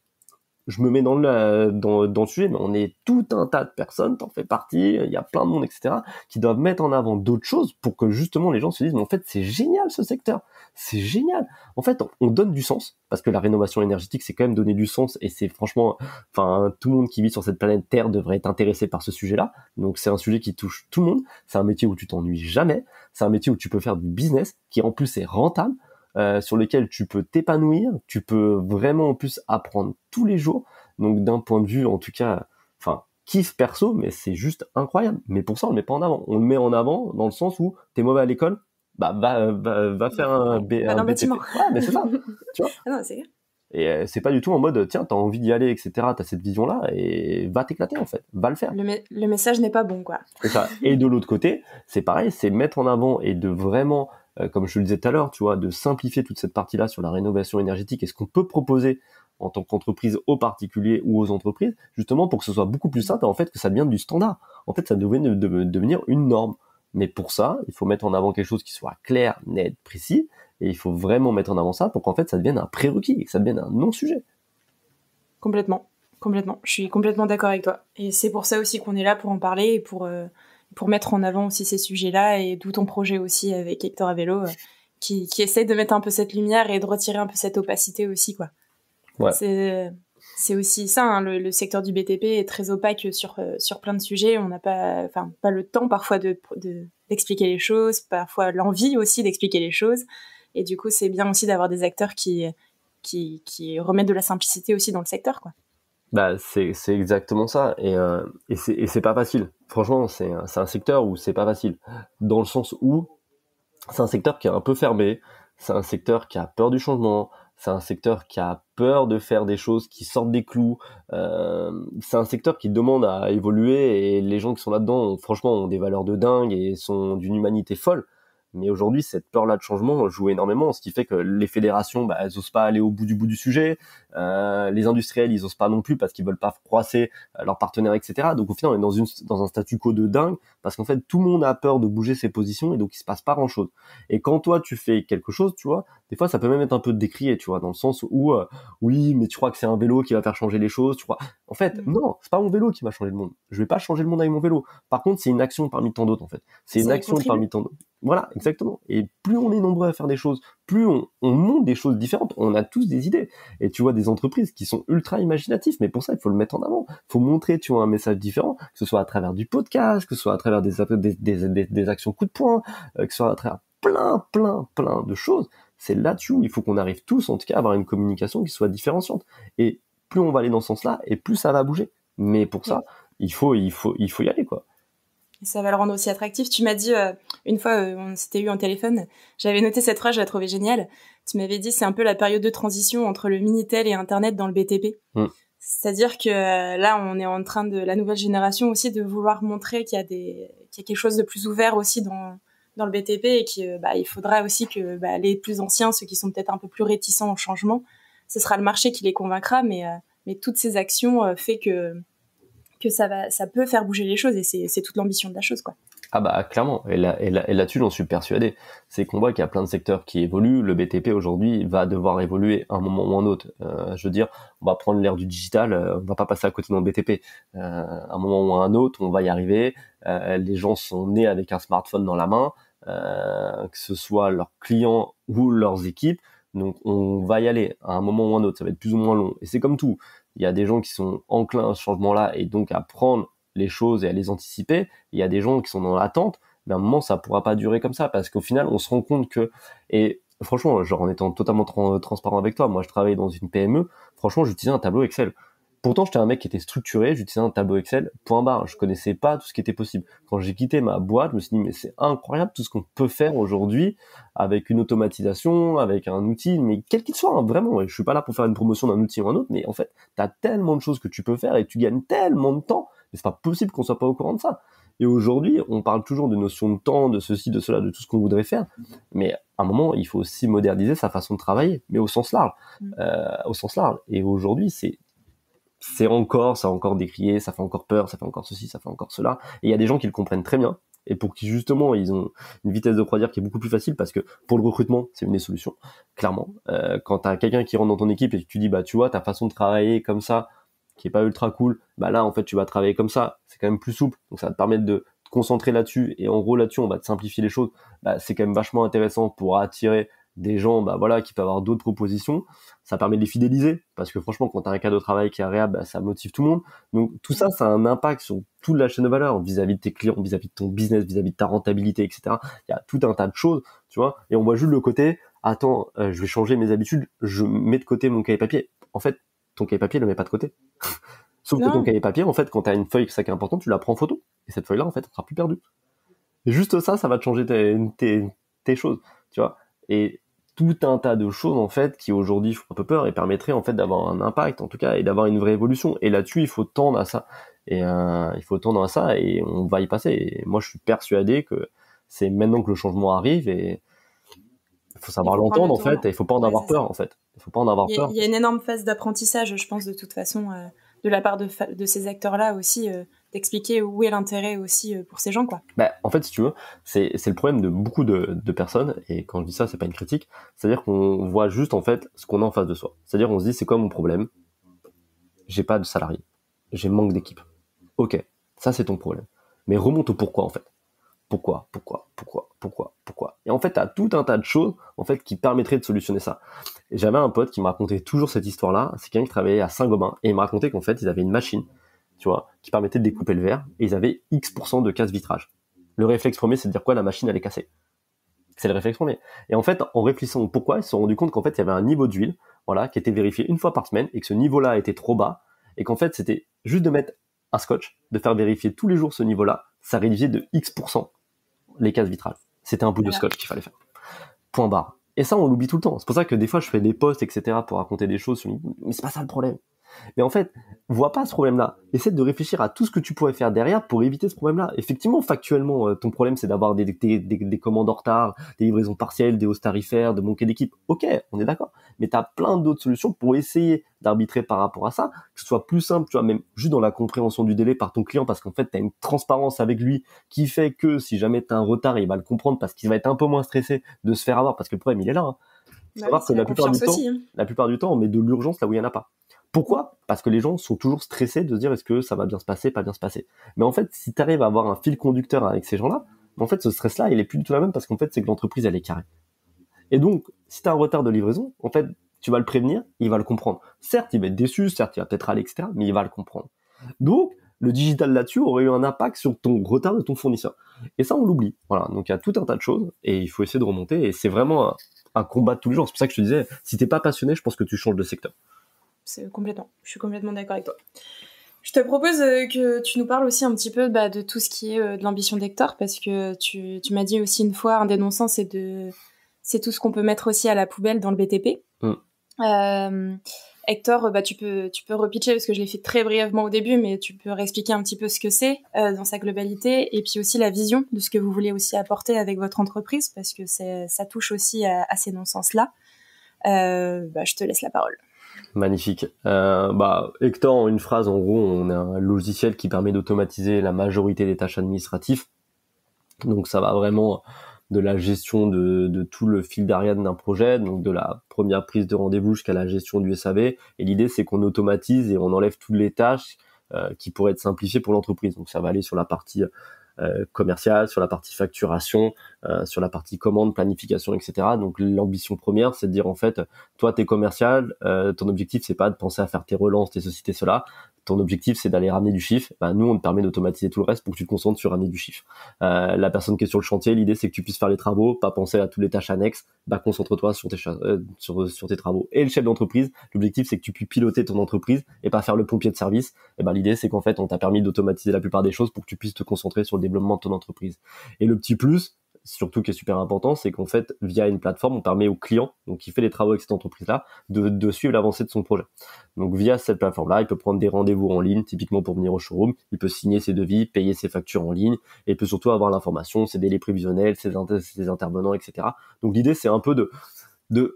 S2: Je me mets dans le sujet, mais on est tout un tas de personnes, t'en fais partie, il y a plein de monde, etc., qui doivent mettre en avant d'autres choses pour que justement les gens se disent, mais en fait, c'est génial ce secteur, c'est génial. En fait, on donne du sens, parce que la rénovation énergétique, c'est quand même donner du sens, et c'est franchement, tout le monde qui vit sur cette planète Terre devrait être intéressé par ce sujet-là. Donc c'est un sujet qui touche tout le monde, c'est un métier où tu t'ennuies jamais, c'est un métier où tu peux faire du business, qui en plus est rentable, sur lequel tu peux t'épanouir, tu peux vraiment en plus apprendre tous les jours. Donc d'un point de vue, en tout cas, enfin, kiff perso, mais c'est juste incroyable. Mais pour ça, on le met pas en avant. On le met en avant dans le sens où t'es mauvais à l'école, bah va faire
S1: Pas
S2: un
S1: dans le
S2: BTP.
S1: bâtiment.
S2: Ouais, mais c'est ça, tu vois.
S1: Ah non, c'est clair.
S2: Et c'est pas du tout en mode tiens, t'as envie d'y aller, etc. T'as cette vision-là et va t'éclater en fait, va le faire.
S1: Le message n'est pas bon, quoi.
S2: C'est ça. Et de l'autre côté, c'est pareil, c'est mettre en avant et de vraiment, comme je le disais tout à l'heure, tu vois, de simplifier toute cette partie-là sur la rénovation énergétique et ce qu'on peut proposer en tant qu'entreprise aux particuliers ou aux entreprises, justement pour que ce soit beaucoup plus simple et en fait que ça devienne du standard. En fait, ça devait devenir une norme. Mais pour ça, il faut mettre en avant quelque chose qui soit clair, net, précis, et il faut vraiment mettre en avant ça pour qu'en fait ça devienne un prérequis et que ça devienne un non-sujet.
S1: Complètement. Je suis complètement d'accord avec toi. Et c'est pour ça aussi qu'on est là pour en parler et pour mettre en avant aussi ces sujets-là et d'où ton projet aussi avec Hector à vélo qui essaie de mettre un peu cette lumière et de retirer un peu cette opacité aussi, quoi.
S2: Ouais.
S1: C'est aussi ça, hein, le secteur du BTP est très opaque sur plein de sujets. On n'a pas le temps parfois d'expliquer les choses, parfois l'envie aussi d'expliquer les choses. Et du coup, c'est bien aussi d'avoir des acteurs qui remettent de la simplicité aussi dans le secteur, quoi.
S2: Bah c'est exactement ça et c'est pas facile. Franchement, c'est un secteur où c'est pas facile dans le sens où c'est un secteur qui est un peu fermé, c'est un secteur qui a peur du changement, c'est un secteur qui a peur de faire des choses qui sortent des clous, c'est un secteur qui demande à évoluer et les gens qui sont là-dedans, franchement, ont des valeurs de dingue et sont d'une humanité folle. Mais aujourd'hui, cette peur-là de changement joue énormément, ce qui fait que les fédérations, bah, elles osent pas aller au bout du sujet. Les industriels, ils osent pas non plus parce qu'ils veulent pas froisser leurs partenaires, etc. Donc au final, on est dans un statu quo de dingue parce qu'en fait, tout le monde a peur de bouger ses positions et donc il se passe pas grand-chose. Et quand toi, tu fais quelque chose, tu vois, des fois, ça peut même être un peu décrié, tu vois, dans le sens où, oui, mais tu crois que c'est un vélo qui va faire changer les choses, tu crois. En fait, non, c'est pas mon vélo qui va changer le monde. Je vais pas changer le monde avec mon vélo. Par contre, c'est une action parmi tant d'autres, en fait. C'est une action parmi tant d'autres. Voilà, exactement. Et plus on est nombreux à faire des choses, plus on monte des choses différentes. On a tous des idées. Et tu vois des entreprises qui sont ultra imaginatifs, mais pour ça, il faut le mettre en avant. Il faut montrer, tu vois, un message différent, que ce soit à travers du podcast, que ce soit à travers des actions coup de poing, que ce soit à travers plein de choses. C'est là-dessus où il faut qu'on arrive tous, en tout cas, à avoir une communication qui soit différenciante. Et plus on va aller dans ce sens-là, et plus ça va bouger. Mais pour ça, il faut y aller, quoi.
S1: Et ça va le rendre aussi attractif. Tu m'as dit, une fois, on s'était eu en téléphone, j'avais noté cette phrase, je la trouvais géniale. Tu m'avais dit, c'est un peu la période de transition entre le Minitel et Internet dans le BTP. C'est-à-dire que là, on est en train de, la nouvelle génération aussi, de vouloir montrer qu'il y a quelque chose de plus ouvert aussi dans le BTP et il faudra aussi que les plus anciens, ceux qui sont peut-être un peu plus réticents au changement, ce sera le marché qui les convaincra, mais toutes ces actions fait que ça peut faire bouger les choses et c'est toute l'ambition de la chose, quoi.
S2: Ah bah clairement, et là-dessus j'en suis persuadé. C'est qu'on voit qu'il y a plein de secteurs qui évoluent. Le BTP aujourd'hui va devoir évoluer à un moment ou un autre. Je veux dire, on va prendre l'ère du digital, on va pas passer à côté dans le BTP. À un moment ou à un autre, on va y arriver. Les gens sont nés avec un smartphone dans la main, que ce soit leurs clients ou leurs équipes. Donc on va y aller à un moment ou un autre. Ça va être plus ou moins long. Et c'est comme tout. Il y a des gens qui sont enclins à ce changement-là et donc à prendre les choses et à les anticiper. Il y a des gens qui sont dans l'attente, mais à un moment ça pourra pas durer comme ça parce qu'au final on se rend compte que, et franchement, genre en étant totalement transparent avec toi, moi je travaillais dans une PME, franchement j'utilisais un tableau Excel. Pourtant j'étais un mec qui était structuré, j'utilisais un tableau Excel, point barre, je connaissais pas tout ce qui était possible. Quand j'ai quitté ma boîte, je me suis dit mais c'est incroyable tout ce qu'on peut faire aujourd'hui avec une automatisation, avec un outil, mais quel qu'il soit, hein, vraiment, je suis pas là pour faire une promotion d'un outil ou un autre, mais en fait t'as tellement de choses que tu peux faire et tu gagnes tellement de temps. Mais c'est pas possible qu'on soit pas au courant de ça. Et aujourd'hui, on parle toujours de notion de temps, de ceci, de cela, de tout ce qu'on voudrait faire. Mais à un moment, il faut aussi moderniser sa façon de travailler, mais au sens large. Au sens large. Et aujourd'hui, ça a encore décrié, ça fait encore peur, ça fait encore ceci, ça fait encore cela. Et il y a des gens qui le comprennent très bien. Et pour qui, justement, ils ont une vitesse de croisière qui est beaucoup plus facile parce que pour le recrutement, c'est une des solutions. Clairement. Quand t'as quelqu'un qui rentre dans ton équipe et que tu dis, bah, tu vois, ta façon de travailler comme ça, qui est pas ultra cool, bah là en fait tu vas travailler comme ça, c'est quand même plus souple, donc ça va te permettre de te concentrer là-dessus et en gros là-dessus on va te simplifier les choses. Bah c'est quand même vachement intéressant pour attirer des gens qui peuvent avoir d'autres propositions. Ça permet de les fidéliser parce que franchement quand t'as un cadre de travail qui est agréable, ça motive tout le monde. Donc tout ça a un impact sur toute la chaîne de valeur vis-à-vis de tes clients, vis-à-vis de ton business, vis-à-vis de ta rentabilité, etc. Il y a tout un tas de choses, tu vois, et on voit juste le côté attends, je vais changer mes habitudes, je mets de côté mon cahier papier. En fait ton cahier papier le met pas de côté. Sauf que ton
S1: Non.
S2: cahier papier, en fait, quand tu as une feuille qui est importante, tu la prends en photo. Et cette feuille-là, en fait, elle sera plus perdue. Et juste ça va te changer tes choses, tu vois. Et tout un tas de choses, en fait, qui aujourd'hui font un peu peur et permettraient, en fait, d'avoir un impact, en tout cas, et d'avoir une vraie évolution. Et là-dessus, il faut tendre à ça. Et il faut tendre à ça et on va y passer. Et moi, je suis persuadé que c'est maintenant que le changement arrive et il faut savoir l'entendre, en fait, et il faut pas en avoir peur, en fait. Il faut pas en avoir peur.
S1: Il y a une énorme phase d'apprentissage, je pense, de toute façon, de la part de ces acteurs-là aussi, d'expliquer où est l'intérêt aussi pour ces gens, quoi.
S2: Bah, en fait, si tu veux, c'est le problème de beaucoup de personnes, et quand je dis ça, c'est pas une critique, c'est-à-dire qu'on voit juste, en fait, ce qu'on a en face de soi. C'est-à-dire, on se dit, c'est quoi mon problème? J'ai pas de salariés. J'ai manque d'équipe. Ok, ça, c'est ton problème. Mais remonte au pourquoi, en fait. Pourquoi. Et en fait, t'as tout un tas de choses, en fait, qui permettraient de solutionner ça. Et j'avais un pote qui me racontait toujours cette histoire-là. C'est quelqu'un qui travaillait à Saint-Gobain, et il me racontait qu'en fait, ils avaient une machine, tu vois, qui permettait de découper le verre, et ils avaient X% de casse-vitrage. Le réflexe premier, c'est de dire quoi? La machine, elle est cassée. C'est le réflexe premier. Et en fait, en réfléchissant au pourquoi, ils se sont rendus compte qu'en fait, il y avait un niveau d'huile, voilà, qui était vérifié une fois par semaine, et que ce niveau-là était trop bas, et qu'en fait, c'était juste de mettre un scotch, de faire vérifier tous les jours ce niveau-là, ça réduisait de X% les cases vitrales. C'était un bout de scotch qu'il fallait faire. Point barre. Et ça, on l'oublie tout le temps. C'est pour ça que des fois, je fais des posts, etc., pour raconter des choses sur LinkedIn. Mais c'est pas ça le problème. Mais en fait, vois pas ce problème-là. Essaie de réfléchir à tout ce que tu pourrais faire derrière pour éviter ce problème-là. Effectivement, factuellement, ton problème, c'est d'avoir des commandes en retard, des livraisons partielles, des hausses tarifaires, de manquer d'équipe. Ok, on est d'accord. Mais t'as plein d'autres solutions pour essayer d'arbitrer par rapport à ça, que ce soit plus simple, tu vois, même juste dans la compréhension du délai par ton client, parce qu'en fait, t'as une transparence avec lui qui fait que si jamais t'as un retard, il va le comprendre parce qu'il va être un peu moins stressé de se faire avoir, parce que le problème, il est là, hein. Faut savoir que la plupart du temps, on met de l'urgence là où il y en a pas. Pourquoi? Parce que les gens sont toujours stressés de se dire est-ce que ça va bien se passer, pas bien se passer. Mais en fait, si tu arrives à avoir un fil conducteur avec ces gens-là, en fait, ce stress-là, il est plus du tout la même parce qu'en fait, c'est que l'entreprise, elle est carrée. Et donc, si tu as un retard de livraison, en fait, tu vas le prévenir, il va le comprendre. Certes, il va être déçu, certes, il va peut-être râler, etc., mais il va le comprendre. Donc, le digital là-dessus aurait eu un impact sur ton retard de ton fournisseur. Et ça, on l'oublie. Voilà. Donc, il y a tout un tas de choses et il faut essayer de remonter et c'est vraiment un combat de tous les jours. C'est pour ça que je te disais, si t'es pas passionné, je pense que tu changes de secteur.
S1: Je suis complètement d'accord avec toi. Je te propose que tu nous parles aussi un petit peu de tout ce qui est de l'ambition d'Hector, parce que tu m'as dit aussi une fois, un des non-sens, c'est tout ce qu'on peut mettre aussi à la poubelle dans le BTP. Hector, tu peux repitcher parce que je l'ai fait très brièvement au début, mais tu peux réexpliquer un petit peu ce que c'est dans sa globalité, et puis aussi la vision de ce que vous voulez aussi apporter avec votre entreprise, parce que ça touche aussi à ces non-sens-là. Je te laisse la parole.
S2: Magnifique. Hector, en une phrase, en gros, on a un logiciel qui permet d'automatiser la majorité des tâches administratives. Donc ça va vraiment de la gestion de tout le fil d'Ariane d'un projet, donc de la première prise de rendez-vous jusqu'à la gestion du SAV. Et l'idée, c'est qu'on automatise et on enlève toutes les tâches qui pourraient être simplifiées pour l'entreprise. Donc ça va aller sur la partie commerciale, sur la partie facturation, sur la partie commande, planification, etc. Donc l'ambition première, c'est de dire en fait, toi t'es commercial, ton objectif c'est pas de penser à faire tes relances, tes ceci, tes cela. Ton objectif c'est d'aller ramener du chiffre. Nous on te permet d'automatiser tout le reste pour que tu te concentres sur ramener du chiffre. La personne qui est sur le chantier, l'idée c'est que tu puisses faire les travaux, pas penser à toutes les tâches annexes. Concentre-toi sur tes travaux. Et le chef d'entreprise, l'objectif c'est que tu puisses piloter ton entreprise et pas faire le pompier de service. L'idée c'est qu'en fait on t'a permis d'automatiser la plupart des choses pour que tu puisses te concentrer sur le développement de ton entreprise. Et le petit plus, surtout qui est super important, c'est qu'en fait, via une plateforme, on permet au client, donc qui fait les travaux avec cette entreprise-là, de suivre l'avancée de son projet. Donc via cette plateforme-là, il peut prendre des rendez-vous en ligne, typiquement pour venir au showroom, il peut signer ses devis, payer ses factures en ligne, et il peut surtout avoir l'information, ses délais prévisionnels, ses intervenants, etc. Donc l'idée, c'est un peu de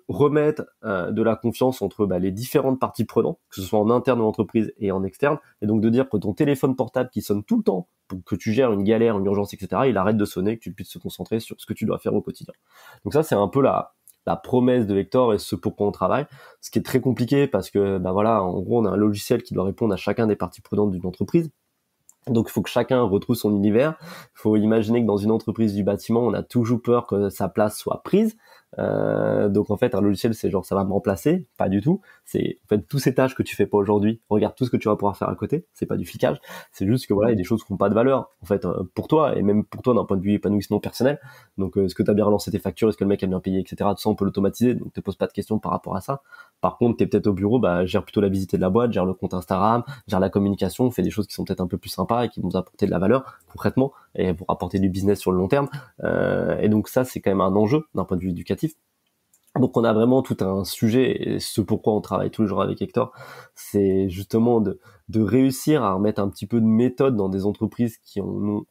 S2: remettre de la confiance entre les différentes parties prenantes, que ce soit en interne de l'entreprise et en externe, et donc de dire que ton téléphone portable qui sonne tout le temps pour que tu gères une galère, une urgence, etc., il arrête de sonner, que tu puisses te concentrer sur ce que tu dois faire au quotidien. Donc ça, c'est un peu la promesse de Hector et ce pourquoi on travaille, ce qui est très compliqué parce que en gros, on a un logiciel qui doit répondre à chacun des parties prenantes d'une entreprise. Donc il faut que chacun retrouve son univers. Il faut imaginer que dans une entreprise du bâtiment, on a toujours peur que sa place soit prise. Donc en fait, un logiciel, c'est genre ça va me remplacer, pas du tout. C'est en fait tous ces tâches que tu fais pas aujourd'hui. Regarde tout ce que tu vas pouvoir faire à côté. C'est pas du flicage. C'est juste que voilà, il y a des choses qui n'ont pas de valeur en fait pour toi et même pour toi d'un point de vue épanouissement personnel. Donc est-ce que tu as bien relancé tes factures, est-ce que le mec a bien payé, etc. Tout ça on peut l'automatiser. Donc te pose pas de questions par rapport à ça. Par contre, t'es peut-être au bureau, bah gère plutôt la visite de la boîte, gère le compte Instagram, gère la communication, fais des choses qui sont peut-être un peu plus sympas et qui vont vous apporter de la valeur concrètement et vous rapporter du business sur le long terme. Et donc ça, c'est quand même un enjeu d'un point de vue éducatif. Donc on a vraiment tout un sujet, et ce pourquoi on travaille tous les jours avec Hector, c'est justement de réussir à remettre un petit peu de méthode dans des entreprises qui ont,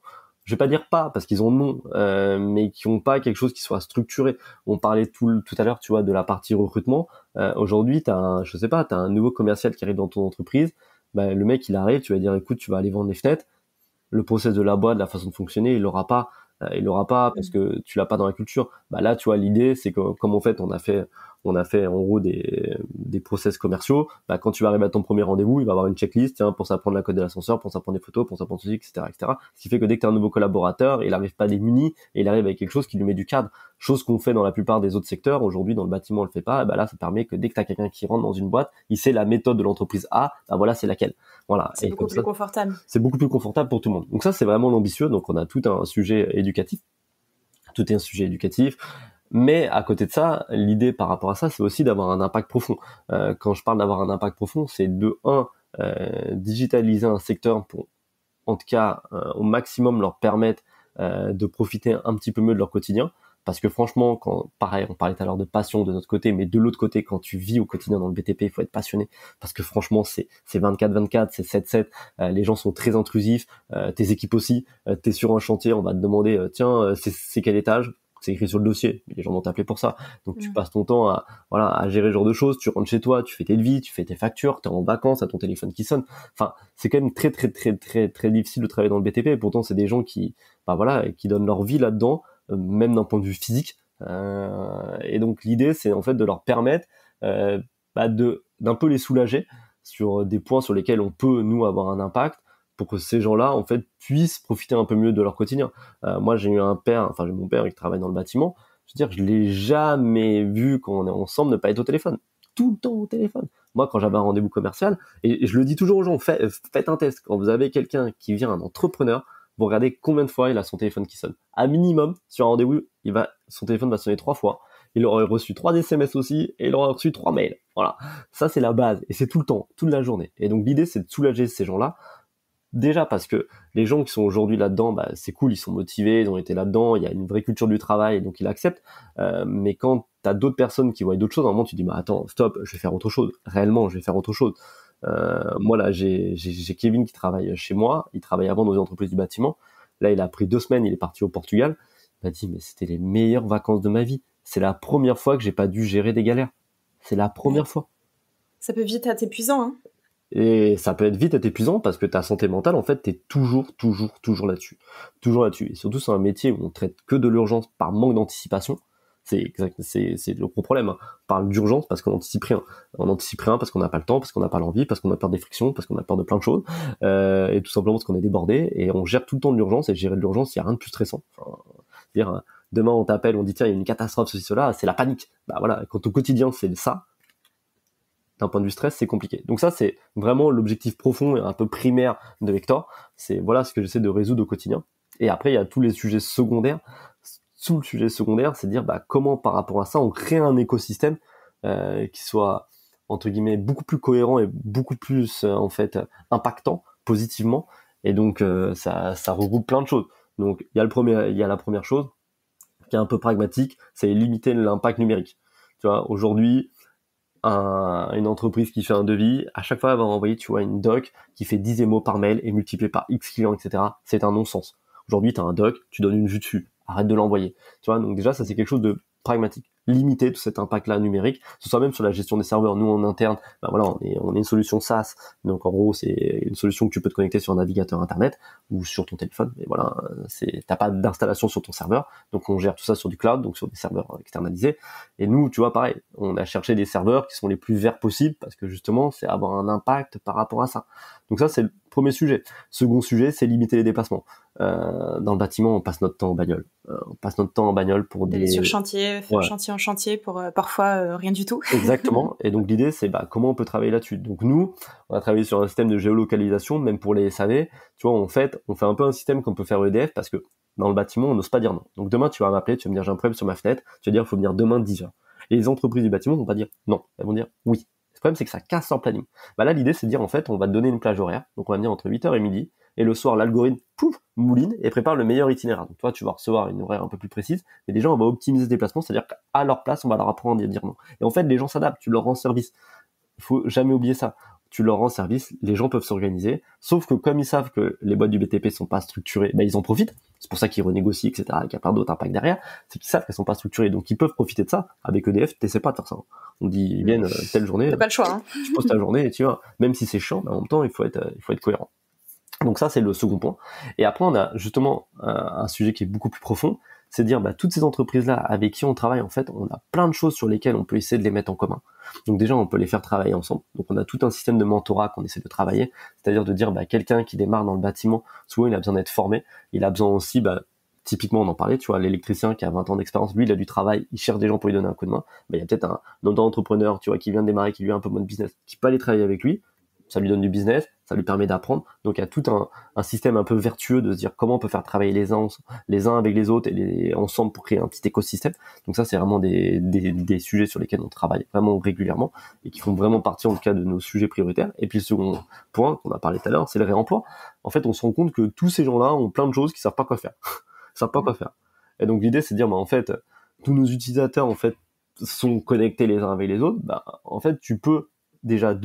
S2: je vais pas dire pas, parce qu'ils ont non, mais qui ont pas quelque chose qui soit structuré. On parlait tout à l'heure, tu vois, de la partie recrutement. Aujourd'hui, t'as un nouveau commercial qui arrive dans ton entreprise, bah, le mec il arrive, tu vas dire écoute, tu vas aller vendre les fenêtres. Le process de la boîte, la façon de fonctionner, il l'aura pas parce que tu l'as pas dans la culture. Bah là, tu vois, l'idée, c'est que comme en fait, on a fait en gros des process commerciaux. Bah quand tu vas arriver à ton premier rendez-vous, il va avoir une checklist, tiens, pour ça prendre la code de l'ascenseur, pour ça prendre des photos, pour ça prendre ceci, etc., etc. Ce qui fait que dès que tu as un nouveau collaborateur, il arrive pas démuni et il arrive avec quelque chose qui lui met du cadre. Chose qu'on fait dans la plupart des autres secteurs. Aujourd'hui, dans le bâtiment, on le fait pas. Et bah là, ça permet que dès que tu as quelqu'un qui rentre dans une boîte, il sait la méthode de l'entreprise A. Bah voilà, c'est laquelle. Voilà.
S1: C'est beaucoup plus confortable.
S2: C'est beaucoup plus confortable pour tout le monde. Donc ça, c'est vraiment l'ambitieux. Donc on a tout un sujet éducatif. Tout est un sujet éducatif. Mais à côté de ça, l'idée par rapport à ça, c'est aussi d'avoir un impact profond. Quand je parle d'avoir un impact profond, c'est digitaliser un secteur pour, en tout cas, au maximum leur permettre de profiter un petit peu mieux de leur quotidien. Parce que franchement, pareil, on parlait tout à l'heure de passion de notre côté, mais de l'autre côté, quand tu vis au quotidien dans le BTP, il faut être passionné. Parce que franchement, c'est 24/24, c'est 7/7. Les gens sont très intrusifs, tes équipes aussi. T'es sur un chantier, on va te demander, tiens, c'est quel étage? C'est écrit sur le dossier, mais les gens vont t'appeler pour ça. Donc tu passes ton temps à gérer ce genre de choses. Tu rentres chez toi, tu fais tes devis, tu fais tes factures, t'es en vacances, t'as ton téléphone qui sonne. Enfin, c'est quand même très très très très très difficile de travailler dans le BTP. Et pourtant, c'est des gens qui donnent leur vie là-dedans, même d'un point de vue physique. Et donc l'idée, c'est en fait de leur permettre d'un peu les soulager sur des points sur lesquels on peut nous avoir un impact, pour que ces gens-là, en fait, puissent profiter un peu mieux de leur quotidien. Moi, j'ai mon père qui travaille dans le bâtiment. Je veux dire, je l'ai jamais vu quand on est ensemble ne pas être au téléphone. Tout le temps au téléphone. Moi, quand j'avais un rendez-vous commercial, et je le dis toujours aux gens, faites un test. Quand vous avez quelqu'un qui vient, un entrepreneur, vous regardez combien de fois il a son téléphone qui sonne. À minimum, sur un rendez-vous, son téléphone va sonner 3 fois. Il aura reçu 3 SMS aussi, et il aura reçu 3 mails. Voilà. Ça, c'est la base. Et c'est tout le temps, toute la journée. Et donc, l'idée, c'est de soulager ces gens-là. Déjà parce que les gens qui sont aujourd'hui là-dedans, bah, c'est cool, ils sont motivés, ils ont été là-dedans, il y a une vraie culture du travail, donc ils acceptent. Mais quand t'as d'autres personnes qui voient d'autres choses, à un moment tu dis, bah attends, stop, je vais faire autre chose. Réellement, je vais faire autre chose. Moi là, j'ai Kevin qui travaille chez moi, il travaille avant dans une entreprise du bâtiment. Là, il a pris 2 semaines, il est parti au Portugal. Il m'a dit, mais c'était les meilleures vacances de ma vie. C'est la première fois que j'ai pas dû gérer des galères. C'est la première fois.
S1: Ça peut vite être épuisant, hein.
S2: Et ça peut être vite être épuisant parce que ta santé mentale, en fait, t'es toujours là-dessus. Toujours là-dessus. Et surtout, c'est un métier où on traite que de l'urgence par manque d'anticipation. C'est le gros problème. Hein. On parle d'urgence parce qu'on anticipe rien. On anticipe rien parce qu'on n'a pas le temps, parce qu'on n'a pas l'envie, parce qu'on a peur des frictions, parce qu'on a peur de plein de choses. Et tout simplement parce qu'on est débordé. Et on gère tout le temps de l'urgence. Et gérer de l'urgence, il n'y a rien de plus stressant. Enfin, dire, demain, on t'appelle, on dit, tiens, il y a une catastrophe, ceci, cela, c'est la panique. Bah voilà, quand au quotidien, c'est ça, d'un point de vue stress, c'est compliqué. Donc ça, c'est vraiment l'objectif profond et un peu primaire de Hector. C'est voilà ce que j'essaie de résoudre au quotidien. Et après, il y a tous les sujets secondaires. Sous le sujet secondaire, c'est de dire comment par rapport à ça, on crée un écosystème qui soit entre guillemets beaucoup plus cohérent et beaucoup plus en fait impactant positivement. Et donc ça regroupe plein de choses. Donc il y a la première chose qui est un peu pragmatique, c'est limiter l'impact numérique. Tu vois, aujourd'hui, une entreprise qui fait un devis, à chaque fois elle va envoyer, tu vois, une doc qui fait 10 émos par mail et multiplié par X clients, etc. C'est un non-sens. Aujourd'hui, tu as un doc, tu donnes une vue dessus. Arrête de l'envoyer. Tu vois, donc déjà, ça c'est quelque chose de pragmatique. Limiter tout cet impact-là numérique, ce soit même sur la gestion des serveurs. Nous, en interne, on est une solution SaaS. Donc, en gros, c'est une solution que tu peux te connecter sur un navigateur internet ou sur ton téléphone. Mais voilà, t'as pas d'installation sur ton serveur. Donc, on gère tout ça sur du cloud, donc sur des serveurs externalisés. Et nous, tu vois, pareil, on a cherché des serveurs qui sont les plus verts possibles parce que justement, c'est avoir un impact par rapport à ça. Donc ça, c'est le premier sujet. Second sujet, c'est limiter les déplacements. dans le bâtiment, on passe notre temps en bagnole. On passe notre temps en bagnole pour
S1: d'aller sur chantier, faire chantier en chantier pour parfois rien du tout.
S2: Exactement. Et donc l'idée, c'est comment on peut travailler là-dessus. Donc nous, on a travaillé sur un système de géolocalisation, même pour les SAV. Tu vois, on fait un peu un système qu'on peut faire au EDF parce que dans le bâtiment, on n'ose pas dire non. Donc demain, tu vas m'appeler, tu vas me dire j'ai un problème sur ma fenêtre, tu vas dire il faut venir demain 10h. Et les entreprises du bâtiment vont pas dire non, elles vont dire oui. Le problème, c'est que ça casse leur planning. Là, l'idée, c'est de dire, en fait, on va te donner une plage horaire. Donc, on va venir entre 8h et midi. Et le soir, l'algorithme, pouf, mouline et prépare le meilleur itinéraire. Donc, toi, tu vas recevoir une horaire un peu plus précise. Mais déjà, on va optimiser ce déplacement. C'est-à-dire qu'à leur place, on va leur apprendre à dire non. Et en fait, les gens s'adaptent. Tu leur rends service. Il faut jamais oublier ça. Tu leur rends service, les gens peuvent s'organiser, sauf que comme ils savent que les boîtes du BTP sont pas structurées, ils en profitent. C'est pour ça qu'ils renégocient, etc., et qu'il y a plein d'autres impacts derrière. C'est qu'ils savent qu'elles sont pas structurées, donc ils peuvent profiter de ça. Avec EDF, t'essaies pas de faire ça. On dit, ils viennent telle journée.
S1: T'as pas le choix, hein.
S2: Tu poses ta journée et tu vois. Même si c'est chiant, en même temps, il faut être cohérent. Donc ça, c'est le second point. Et après, on a justement un sujet qui est beaucoup plus profond, c'est de dire, toutes ces entreprises-là avec qui on travaille, en fait, on a plein de choses sur lesquelles on peut essayer de les mettre en commun. Donc déjà, on peut les faire travailler ensemble. Donc on a tout un système de mentorat qu'on essaie de travailler, c'est-à-dire de dire, quelqu'un qui démarre dans le bâtiment, souvent il a besoin d'être formé, il a besoin aussi, typiquement on en parlait, tu vois, l'électricien qui a 20 ans d'expérience, lui il a du travail, il cherche des gens pour lui donner un coup de main. Il y a peut-être un auto-entrepreneur, tu vois, qui vient de démarrer, qui lui a un peu moins de business, qui peut aller travailler avec lui. Ça lui donne du business, ça lui permet d'apprendre. Donc il y a tout un système un peu vertueux de se dire comment on peut faire travailler les uns avec les autres et ensemble pour créer un petit écosystème. Donc ça, c'est vraiment des sujets sur lesquels on travaille vraiment régulièrement et qui font vraiment partie en tout cas de nos sujets prioritaires. Et puis le second point qu'on a parlé tout à l'heure, c'est le réemploi. En fait, on se rend compte que tous ces gens-là ont plein de choses qu'ils savent pas quoi faire. Ils savent pas quoi faire. Et donc l'idée, c'est de dire, en fait, tous nos utilisateurs en fait sont connectés les uns avec les autres. En fait, tu peux déjà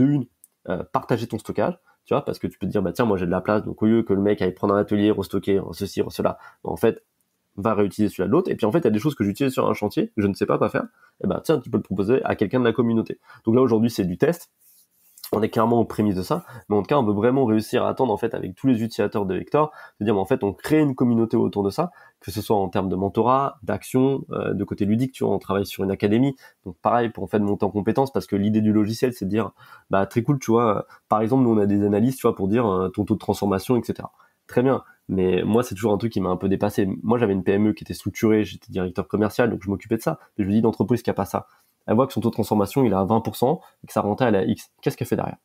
S2: partager ton stockage, tu vois, parce que tu peux te dire, tiens, moi j'ai de la place, donc au lieu que le mec aille prendre un atelier, restocker, ceci, cela, en fait, va réutiliser celui-là de l'autre. Et puis en fait, il y a des choses que j'utilise sur un chantier, je ne sais pas quoi faire, et tiens, tu peux le proposer à quelqu'un de la communauté. Donc là, aujourd'hui, c'est du test. On est clairement aux prémices de ça, mais en tout cas, on veut vraiment réussir à attendre, en fait, avec tous les utilisateurs de Hector, de dire, en fait, on crée une communauté autour de ça, que ce soit en termes de mentorat, d'action, de côté ludique, tu vois, on travaille sur une académie, donc pareil, pour en fait monter en compétences, parce que l'idée du logiciel, c'est de dire, très cool, tu vois, par exemple, nous, on a des analyses, tu vois, pour dire ton taux de transformation, etc. Très bien, mais moi, c'est toujours un truc qui m'a un peu dépassé. Moi, j'avais une PME qui était structurée, j'étais directeur commercial, donc je m'occupais de ça, mais je me dis, d'entreprise qui a pas ça, elle voit que son taux de transformation, il est à 20%, et que sa renta, elle est à X. Qu'est-ce qu'elle fait derrière?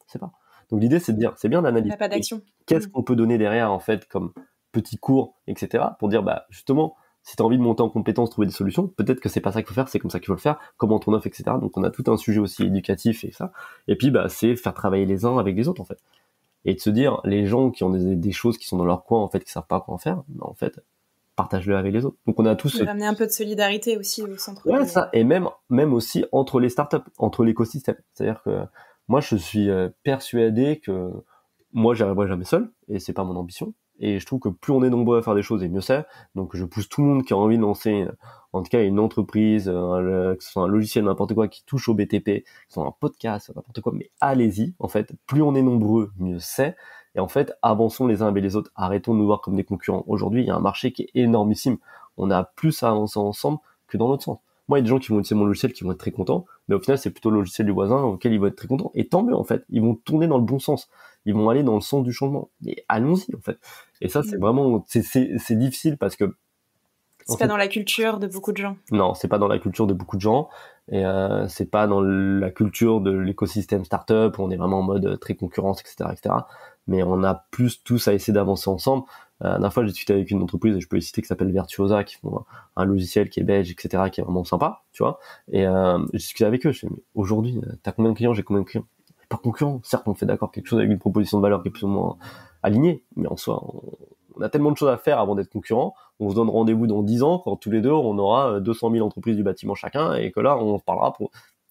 S2: C'est pas. Donc l'idée, c'est de dire, c'est bien d'analyser.
S1: Il n'y a pas d'action.
S2: Qu'est-ce qu'on peut donner derrière, en fait, comme petits cours, etc., pour dire, justement, si tu as envie de monter en compétence, trouver des solutions, peut-être que c'est pas ça qu'il faut faire, c'est comme ça qu'il faut le faire, comment ton offre, etc. Donc on a tout un sujet aussi éducatif et ça. Et puis, c'est faire travailler les uns avec les autres, en fait. Et de se dire, les gens qui ont des choses qui sont dans leur coin, en fait, qui savent pas quoi en faire, en fait, partage-le avec les autres. Donc on a tous
S1: ramener un peu de solidarité aussi au centre.
S2: Ouais, ça, et même aussi entre les startups, entre l'écosystème. C'est-à-dire que moi, je suis persuadé que moi, j'y arriverai jamais seul, et c'est pas mon ambition. Et je trouve que plus on est nombreux à faire des choses, et mieux c'est. Donc je pousse tout le monde qui a envie de lancer, en tout cas, une entreprise, que ce soit un logiciel, n'importe quoi, qui touche au BTP, que ce soit un podcast, n'importe quoi, mais allez-y, en fait. Plus on est nombreux, mieux c'est. Et en fait, avançons les uns avec les autres. Arrêtons de nous voir comme des concurrents. Aujourd'hui, il y a un marché qui est énormissime. On a plus à avancer ensemble que dans l'autre sens. Moi, il y a des gens qui vont utiliser mon logiciel qui vont être très contents, mais au final, c'est plutôt le logiciel du voisin auquel ils vont être très contents. Et tant mieux, en fait. Ils vont tourner dans le bon sens. Ils vont aller dans le sens du changement. Et allons-y, en fait. Et ça, c'est vraiment, c'est difficile parce que
S1: c'est pas dans la culture de beaucoup de gens.
S2: Non, c'est pas dans la culture de beaucoup de gens. Et c'est pas dans la culture de l'écosystème startup où on est vraiment en mode très concurrence, etc., etc. Mais on a plus tous à essayer d'avancer ensemble. La dernière fois, j'ai discuté avec une entreprise, et je peux les citer, qui s'appelle Virtuosa, qui font un logiciel qui est belge, etc., qui est vraiment sympa, tu vois. Et j'ai discuté avec eux. Je me suis dit, mais aujourd'hui, t'as combien de clients? J'ai combien de clients? Pas concurrents. Certes, on fait d'accord quelque chose avec une proposition de valeur qui est plus ou moins alignée, mais en soi, on a tellement de choses à faire avant d'être concurrents. On se donne rendez-vous dans 10 ans, quand tous les deux, on aura 200 000 entreprises du bâtiment chacun, et que là, on parlera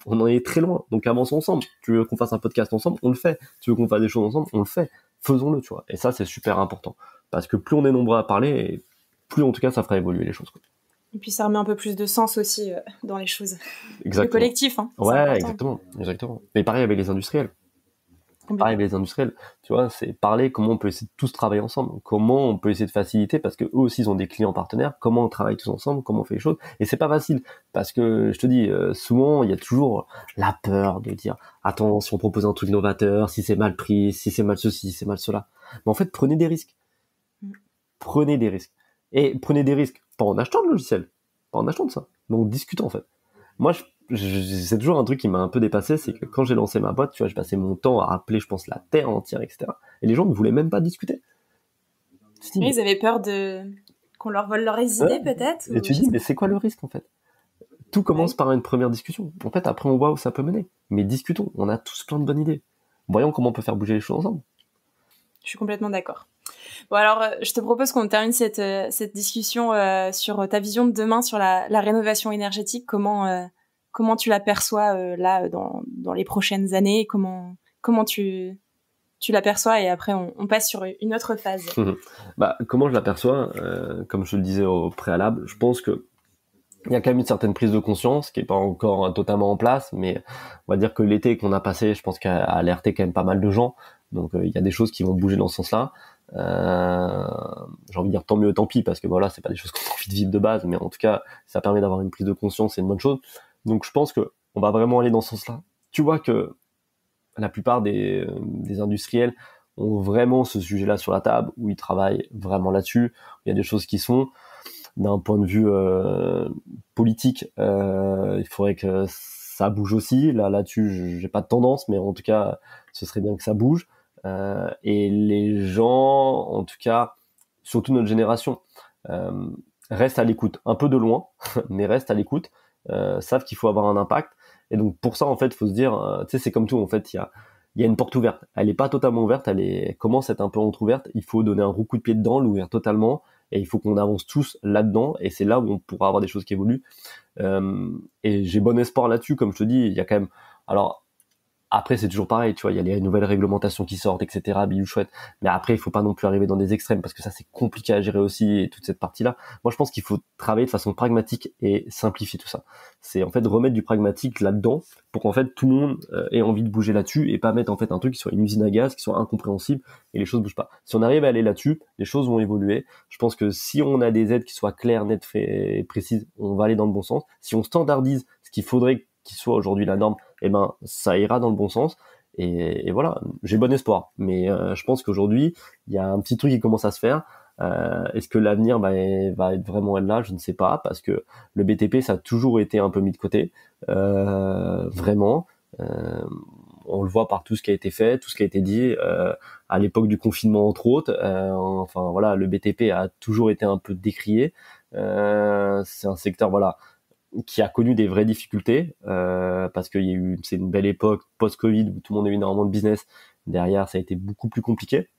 S2: on en est très loin. Donc, avançons ensemble. Tu veux qu'on fasse un podcast ensemble? On le fait. Tu veux qu'on fasse des choses ensemble? On le fait. Faisons-le, tu vois. Et ça, c'est super important. Parce que plus on est nombreux à parler, plus, en tout cas, ça fera évoluer les choses, quoi.
S1: Et puis, ça remet un peu plus de sens aussi dans les choses.
S2: Exactement.
S1: Le collectif, hein.
S2: Ouais, exactement. Mais pareil avec les industriels. Pareil avec les industriels, tu vois, c'est parler comment on peut essayer de tous travailler ensemble, comment on peut essayer de faciliter, parce que eux aussi ils ont des clients partenaires, comment on travaille tous ensemble, comment on fait les choses, et c'est pas facile, parce que je te dis, souvent il y a toujours la peur de dire, attends, si on propose un truc novateur, si c'est mal pris, si c'est mal ceci, si c'est mal cela, mais en fait prenez des risques. prenez des risques. Et prenez des risques, pas en achetant le logiciel, pas en achetant de ça, mais en discutant en fait. Moi, c'est toujours un truc qui m'a un peu dépassé, c'est que quand j'ai lancé ma boîte, tu vois, j'ai passé mon temps à rappeler, je pense, la terre entière, etc. Et les gens ne voulaient même pas discuter.
S1: Oui, ils avaient peur qu'on leur vole leurs idées, peut-être.
S2: Et tu dis, mais c'est quoi le risque en fait? Tout commence par une première discussion. En fait, après, on voit où ça peut mener. Mais discutons, on a tous plein de bonnes idées. Voyons comment on peut faire bouger les choses ensemble.
S1: Je suis complètement d'accord. Bon, alors, je te propose qu'on termine cette discussion sur ta vision de demain sur la rénovation énergétique. Comment tu l'aperçois là dans les prochaines années? Comment tu l'aperçois? Et après, on passe sur une autre phase.
S2: Comment je l'aperçois, comme je le disais au préalable, je pense que il y a quand même une certaine prise de conscience qui est pas encore totalement en place, mais on va dire que l'été qu'on a passé, je pense qu'il a alerté quand même pas mal de gens. Donc il y a des choses qui vont bouger dans ce sens-là. J'ai envie de dire tant mieux, tant pis, parce que voilà, c'est pas des choses qu'on a envie de vivre de base, mais en tout cas, ça permet d'avoir une prise de conscience, c'est une bonne chose. Donc je pense que on va vraiment aller dans ce sens-là. Tu vois que la plupart des industriels ont vraiment ce sujet-là sur la table, où ils travaillent vraiment là-dessus. Il y a des choses qui sont d'un point de vue politique, il faudrait que ça bouge aussi. Là-dessus, j'ai pas de tendance, mais en tout cas, ce serait bien que ça bouge. Et les gens, en tout cas, surtout notre génération, restent à l'écoute, un peu de loin, mais restent à l'écoute, savent qu'il faut avoir un impact. Et donc pour ça, en fait, il faut se dire, tu sais, c'est comme tout, en fait, il y a une porte ouverte. Elle est pas totalement ouverte, elle commence à être un peu entrouverte. Il faut donner un gros coup de pied dedans, l'ouvrir totalement. Et il faut qu'on avance tous là-dedans, et c'est là où on pourra avoir des choses qui évoluent. Et j'ai bon espoir là-dessus, comme je te dis, il y a quand même... Alors, après, c'est toujours pareil, tu vois, il y a les nouvelles réglementations qui sortent, etc., bidou chouette. Mais après, il faut pas non plus arriver dans des extrêmes, parce que ça, c'est compliqué à gérer aussi, et toute cette partie-là. Moi, je pense qu'il faut travailler de façon pragmatique et simplifier tout ça. C'est en fait remettre du pragmatique là-dedans, pour qu'en fait, tout le monde ait envie de bouger là-dessus, et pas mettre en fait un truc qui soit une usine à gaz, qui soit incompréhensible, et les choses bougent pas. Si on arrive à aller là-dessus, les choses vont évoluer. Je pense que si on a des aides qui soient claires, nettes et précises, on va aller dans le bon sens. Si on standardise ce qu'il faudrait qu'il soit aujourd'hui la norme, eh ben ça ira dans le bon sens. Et voilà, j'ai bon espoir. Mais je pense qu'aujourd'hui, il y a un petit truc qui commence à se faire. Est-ce que l'avenir va être vraiment là? Je ne sais pas, parce que le BTP, ça a toujours été un peu mis de côté. Vraiment. On le voit par tout ce qui a été fait, tout ce qui a été dit, à l'époque du confinement entre autres. Enfin voilà, le BTP a toujours été un peu décrié. C'est un secteur, voilà, qui a connu des vraies difficultés, parce qu'il y a eu, c'est une belle époque post-Covid où tout le monde a eu énormément de business. Derrière, ça a été beaucoup plus compliqué.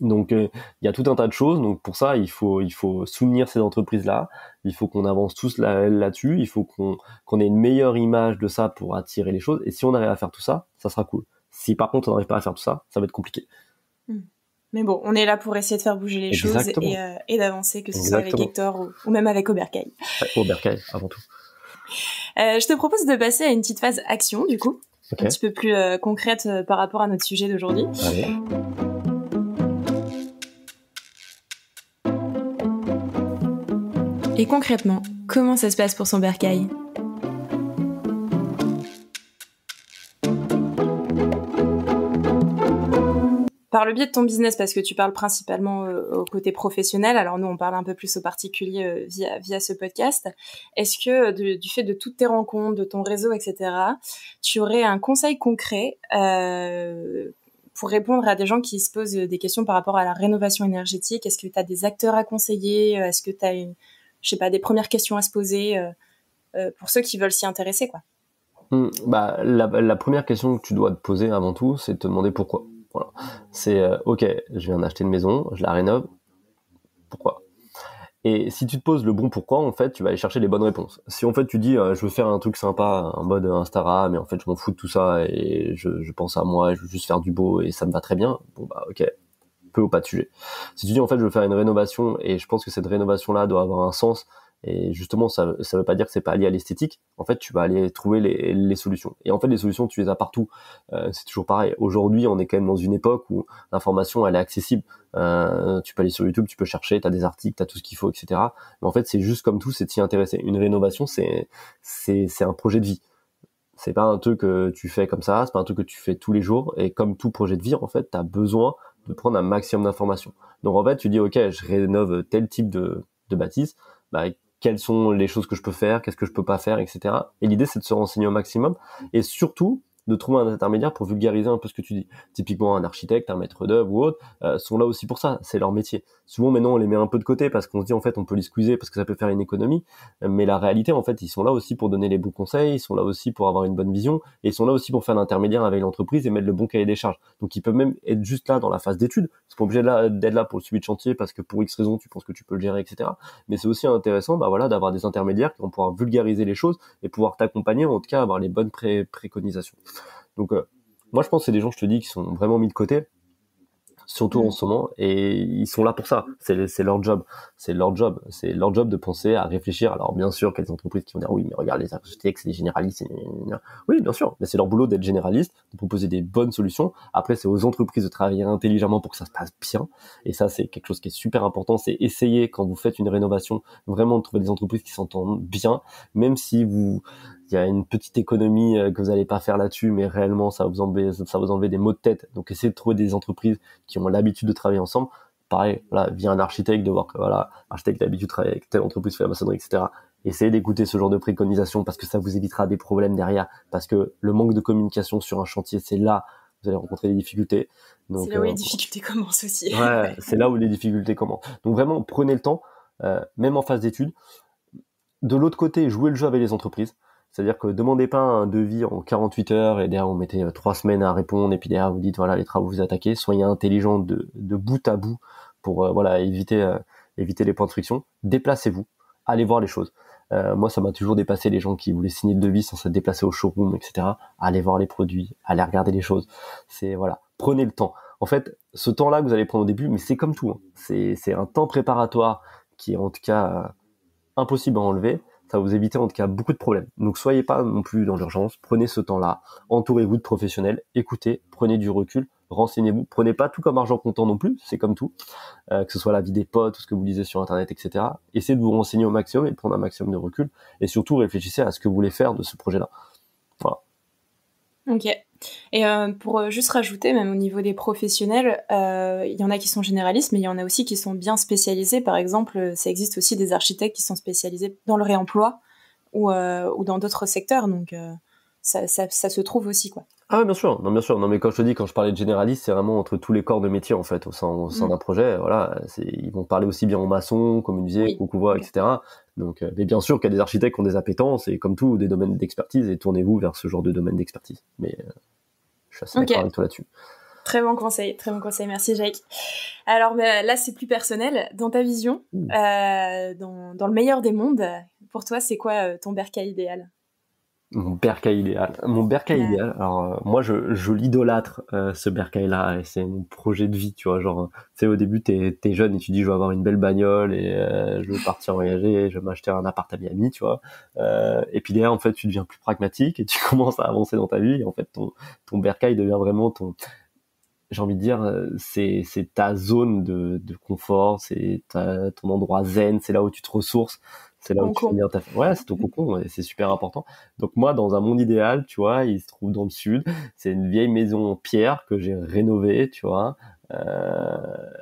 S2: Donc il y a tout un tas de choses. Donc pour ça, il faut soutenir ces entreprises-là. Il faut qu'on avance tous là-dessus. Il faut qu'on ait une meilleure image de ça pour attirer les choses. Et si on arrive à faire tout ça, ça sera cool. Si par contre on n'arrive pas à faire tout ça, ça va être compliqué.
S1: Mais bon, on est là pour essayer de faire bouger les choses et d'avancer, que ce soit avec Hector ou même avec Aubercaille.
S2: Aubercaille, avant tout.
S1: Je te propose de passer à une petite phase action, du coup.
S2: Okay.
S1: Un petit peu plus concrète par rapport à notre sujet d'aujourd'hui.
S2: Allez.
S1: Et concrètement, comment ça se passe pour son bercail ? Par le biais de ton business, parce que tu parles principalement au côté professionnel, alors nous on parle un peu plus au particulier via ce podcast, est-ce que du fait de toutes tes rencontres, de ton réseau, etc., tu aurais un conseil concret pour répondre à des gens qui se posent des questions par rapport à la rénovation énergétique? Est-ce que tu as des acteurs à conseiller? Est-ce que tu as des premières questions à se poser pour ceux qui veulent s'y intéresser, quoi?
S2: La première question que tu dois te poser avant tout, c'est de te demander pourquoi. Voilà. C'est ok, je viens d'acheter une maison, je la rénove, pourquoi? Et si tu te poses le bon pourquoi, en fait, tu vas aller chercher les bonnes réponses. Si en fait tu dis je veux faire un truc sympa en mode Instagram, mais en fait je m'en fous de tout ça et je pense à moi, je veux juste faire du beau et ça me va très bien, bon bah ok, peu ou pas de sujet. Si tu dis en fait je veux faire une rénovation et je pense que cette rénovation là doit avoir un sens, et justement ça veut pas dire que c'est pas lié à l'esthétique, en fait tu vas aller trouver les solutions. Et en fait les solutions tu les as partout. C'est toujours pareil. Aujourd'hui on est quand même dans une époque où l'information elle est accessible. Tu peux aller sur YouTube, tu peux chercher, t'as des articles, t'as tout ce qu'il faut, etc. Mais en fait c'est juste comme tout, c'est de s'y intéresser. Une rénovation c'est un projet de vie. C'est pas un truc que tu fais comme ça, c'est pas un truc que tu fais tous les jours, et comme tout projet de vie, en fait, t'as besoin de prendre un maximum d'informations. Donc en fait, tu dis ok, je rénove tel type de bâtisse, bah, quelles sont les choses que je peux faire, qu'est-ce que je peux pas faire, etc. Et l'idée, c'est de se renseigner au maximum et surtout de trouver un intermédiaire pour vulgariser un peu ce que tu dis. Typiquement, un architecte, un maître d'œuvre ou autre sont là aussi pour ça. C'est leur métier. Souvent, maintenant, on les met un peu de côté parce qu'on se dit, en fait, on peut les squeezer parce que ça peut faire une économie. Mais la réalité, en fait, ils sont là aussi pour donner les bons conseils, ils sont là aussi pour avoir une bonne vision et ils sont là aussi pour faire l'intermédiaire avec l'entreprise et mettre le bon cahier des charges. Donc, ils peuvent même être juste là dans la phase d'étude. Ils sont pas obligés d'être là pour le suivi de chantier parce que pour X raison, tu penses que tu peux le gérer, etc. Mais c'est aussi intéressant, d'avoir des intermédiaires qui vont pouvoir vulgariser les choses et pouvoir t'accompagner, en tout cas, avoir les bonnes préconisations. Donc, moi, je pense que c'est des gens, je te dis, qui sont vraiment mis de côté, surtout en ce moment, et ils sont là pour ça. C'est leur job. C'est leur job. C'est leur job de penser, à réfléchir. Alors, bien sûr, qu'il y a des entreprises qui vont dire, oui, mais regarde, les architectes, c'est des généralistes. Oui, bien sûr. Mais c'est leur boulot d'être généraliste, de proposer des bonnes solutions. Après, c'est aux entreprises de travailler intelligemment pour que ça se passe bien. Et ça, c'est quelque chose qui est super important. C'est essayer, quand vous faites une rénovation, vraiment de trouver des entreprises qui s'entendent bien, même si il y a une petite économie que vous allez pas faire là-dessus, mais réellement, ça va vous enlever des maux de tête. Donc, essayez de trouver des entreprises qui ont l'habitude de travailler ensemble. Pareil, voilà, via un architecte, de voir que voilà, l'architecte a l'habitude de travailler avec telle entreprise, fait la maçonnerie, etc. Essayez d'écouter ce genre de préconisations parce que ça vous évitera des problèmes derrière. Parce que le manque de communication sur un chantier, c'est là où vous allez rencontrer des difficultés. Donc,
S1: c'est là où les difficultés commencent aussi.
S2: Ouais, c'est là où les difficultés commencent. Donc vraiment, prenez le temps, même en phase d'études. De l'autre côté, jouez le jeu avec les entreprises. C'est-à-dire que demandez pas un devis en 48 heures et derrière vous mettez 3 semaines à répondre et puis derrière vous dites voilà les travaux vous attaquez. Soyez intelligent de bout à bout pour éviter les points de friction. Déplacez-vous, allez voir les choses. Moi ça m'a toujours dépassé les gens qui voulaient signer le devis sans se déplacer au showroom, etc. Allez voir les produits, allez regarder les choses. C'est voilà, prenez le temps. En fait, ce temps-là que vous allez prendre au début, mais c'est comme tout, hein. C'est un temps préparatoire qui est en tout cas impossible à enlever. Ça va vous éviter en tout cas beaucoup de problèmes. Donc soyez pas non plus dans l'urgence, prenez ce temps-là, entourez-vous de professionnels, écoutez, prenez du recul, renseignez-vous, prenez pas tout comme argent comptant non plus, c'est comme tout, que ce soit la vie des potes, tout ce que vous lisez sur internet, etc. Essayez de vous renseigner au maximum et de prendre un maximum de recul, et surtout réfléchissez à ce que vous voulez faire de ce projet-là. Voilà.
S1: Ok. Et pour juste rajouter, même au niveau des professionnels, il y en a qui sont généralistes, mais il y en a aussi qui sont bien spécialisés. Par exemple, ça existe aussi des architectes qui sont spécialisés dans le réemploi ou dans d'autres secteurs. Donc, ça se trouve aussi, quoi.
S2: Ah ouais, bien sûr. Non, bien sûr. Non, mais quand je parlais de généraliste, c'est vraiment entre tous les corps de métier, en fait, au sein d'un projet. Voilà. Ils vont parler aussi bien aux maçons, qu'aux menuisiers, qu'aux couvreurs, etc. Donc, mais bien sûr qu'il y a des architectes qui ont des appétences et comme tout, des domaines d'expertise et tournez-vous vers ce genre de domaine d'expertise. Mais, je suis assez d'accord avec toi là-dessus.
S1: Très bon conseil, merci Jake. Alors là, c'est plus personnel. Dans ta vision, dans le meilleur des mondes, pour toi, c'est quoi ton bercail idéal ?
S2: Mon bercail idéal. Idéal. Alors moi, je l'idolâtre ce bercail-là. Et c'est mon projet de vie, tu vois. Genre, tu sais, au début, t'es jeune et tu dis, je veux avoir une belle bagnole et je veux partir voyager, je veux m'acheter un appart à Miami, tu vois. Et puis derrière, en fait, tu deviens plus pragmatique et tu commences à avancer dans ta vie. Et en fait, ton bercail devient vraiment j'ai envie de dire, c'est ta zone de confort, c'est ton endroit zen, c'est là où tu te ressources, c'est là où tu fais bien ta... Ouais, c'est ton cocon, et c'est super important. Donc moi, dans un monde idéal, tu vois, il se trouve dans le sud, c'est une vieille maison en pierre que j'ai rénovée, tu vois,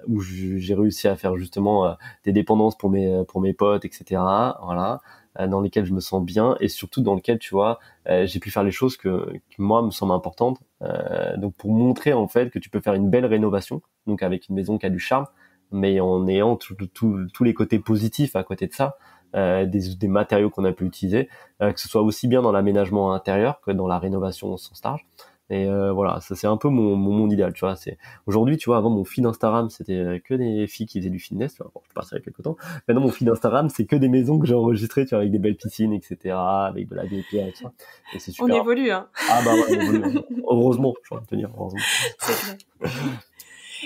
S2: où j'ai réussi à faire justement des dépendances pour mes potes, etc. Voilà, dans lesquelles je me sens bien et surtout dans lesquelles, tu vois, j'ai pu faire les choses qui moi me semblent importantes. Donc pour montrer en fait que tu peux faire une belle rénovation, donc avec une maison qui a du charme, mais en ayant tous les côtés positifs à côté de ça, des matériaux qu'on a pu utiliser, que ce soit aussi bien dans l'aménagement intérieur que dans la rénovation au sens large. Et voilà, ça c'est un peu mon monde idéal, tu vois. C'est aujourd'hui, tu vois, avant mon feed Instagram, c'était que des filles qui faisaient du fitness, tu vois. Bon, je passe il y a quelques temps. Maintenant, mon feed Instagram, c'est que des maisons que j'ai enregistrées, tu vois, avec des belles piscines, etc., avec de la vieille pierre et tout ça. Et c'est super.
S1: On évolue, hein.
S2: Ah bah ouais, on évolue. Heureusement, je vais te dire, heureusement.
S1: C'est clair.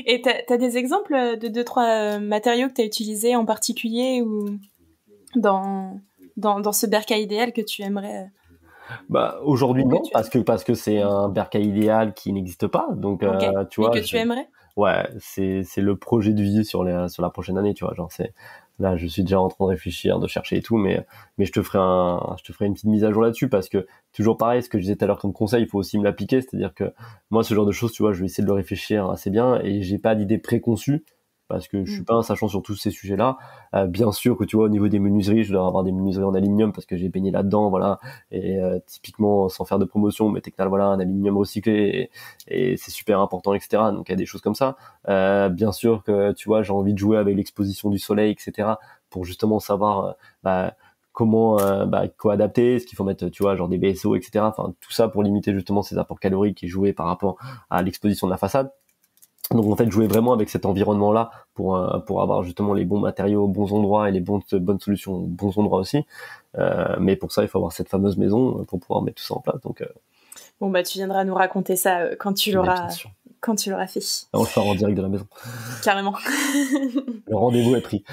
S1: Et t'as des exemples de 2-3 matériaux que t'as utilisés en particulier ou dans ce bercail idéal que tu aimerais
S2: Bah aujourd'hui non, parce que c'est un bercail idéal qui n'existe pas, donc tu vois.
S1: Mais que tu aimerais.
S2: Ouais, c'est le projet de vie sur la prochaine année, tu vois, genre c'est Là, je suis déjà en train de réfléchir, de chercher et tout, mais je te ferai une petite mise à jour là-dessus parce que toujours pareil, ce que je disais tout à l'heure comme conseil, il faut aussi me l'appliquer. C'est-à-dire que moi, ce genre de choses, tu vois, je vais essayer de le réfléchir assez bien et j'ai pas d'idée préconçue parce que je suis pas un sachant sur tous ces sujets-là. Bien sûr que tu vois, au niveau des menuiseries, je dois avoir des menuiseries en aluminium parce que j'ai baigné là-dedans, voilà. Et typiquement, sans faire de promotion, mais Tecnal, voilà, un aluminium recyclé et c'est super important, etc. Donc il y a des choses comme ça. Bien sûr que tu vois, j'ai envie de jouer avec l'exposition du soleil, etc. pour justement savoir comment quoi adapter, ce qu'il faut mettre, tu vois, genre des BSO, etc. Enfin tout ça pour limiter justement ces apports caloriques et jouer par rapport à l'exposition de la façade. Donc en fait jouer vraiment avec cet environnement là pour avoir justement les bons matériaux aux bons endroits et les bonnes solutions aux bons endroits aussi. Mais pour ça il faut avoir cette fameuse maison pour pouvoir mettre tout ça en place. Donc
S1: bon bah tu viendras nous raconter ça quand tu l'auras fait.
S2: On le fera en direct de la maison.
S1: Carrément.
S2: Le rendez-vous est pris.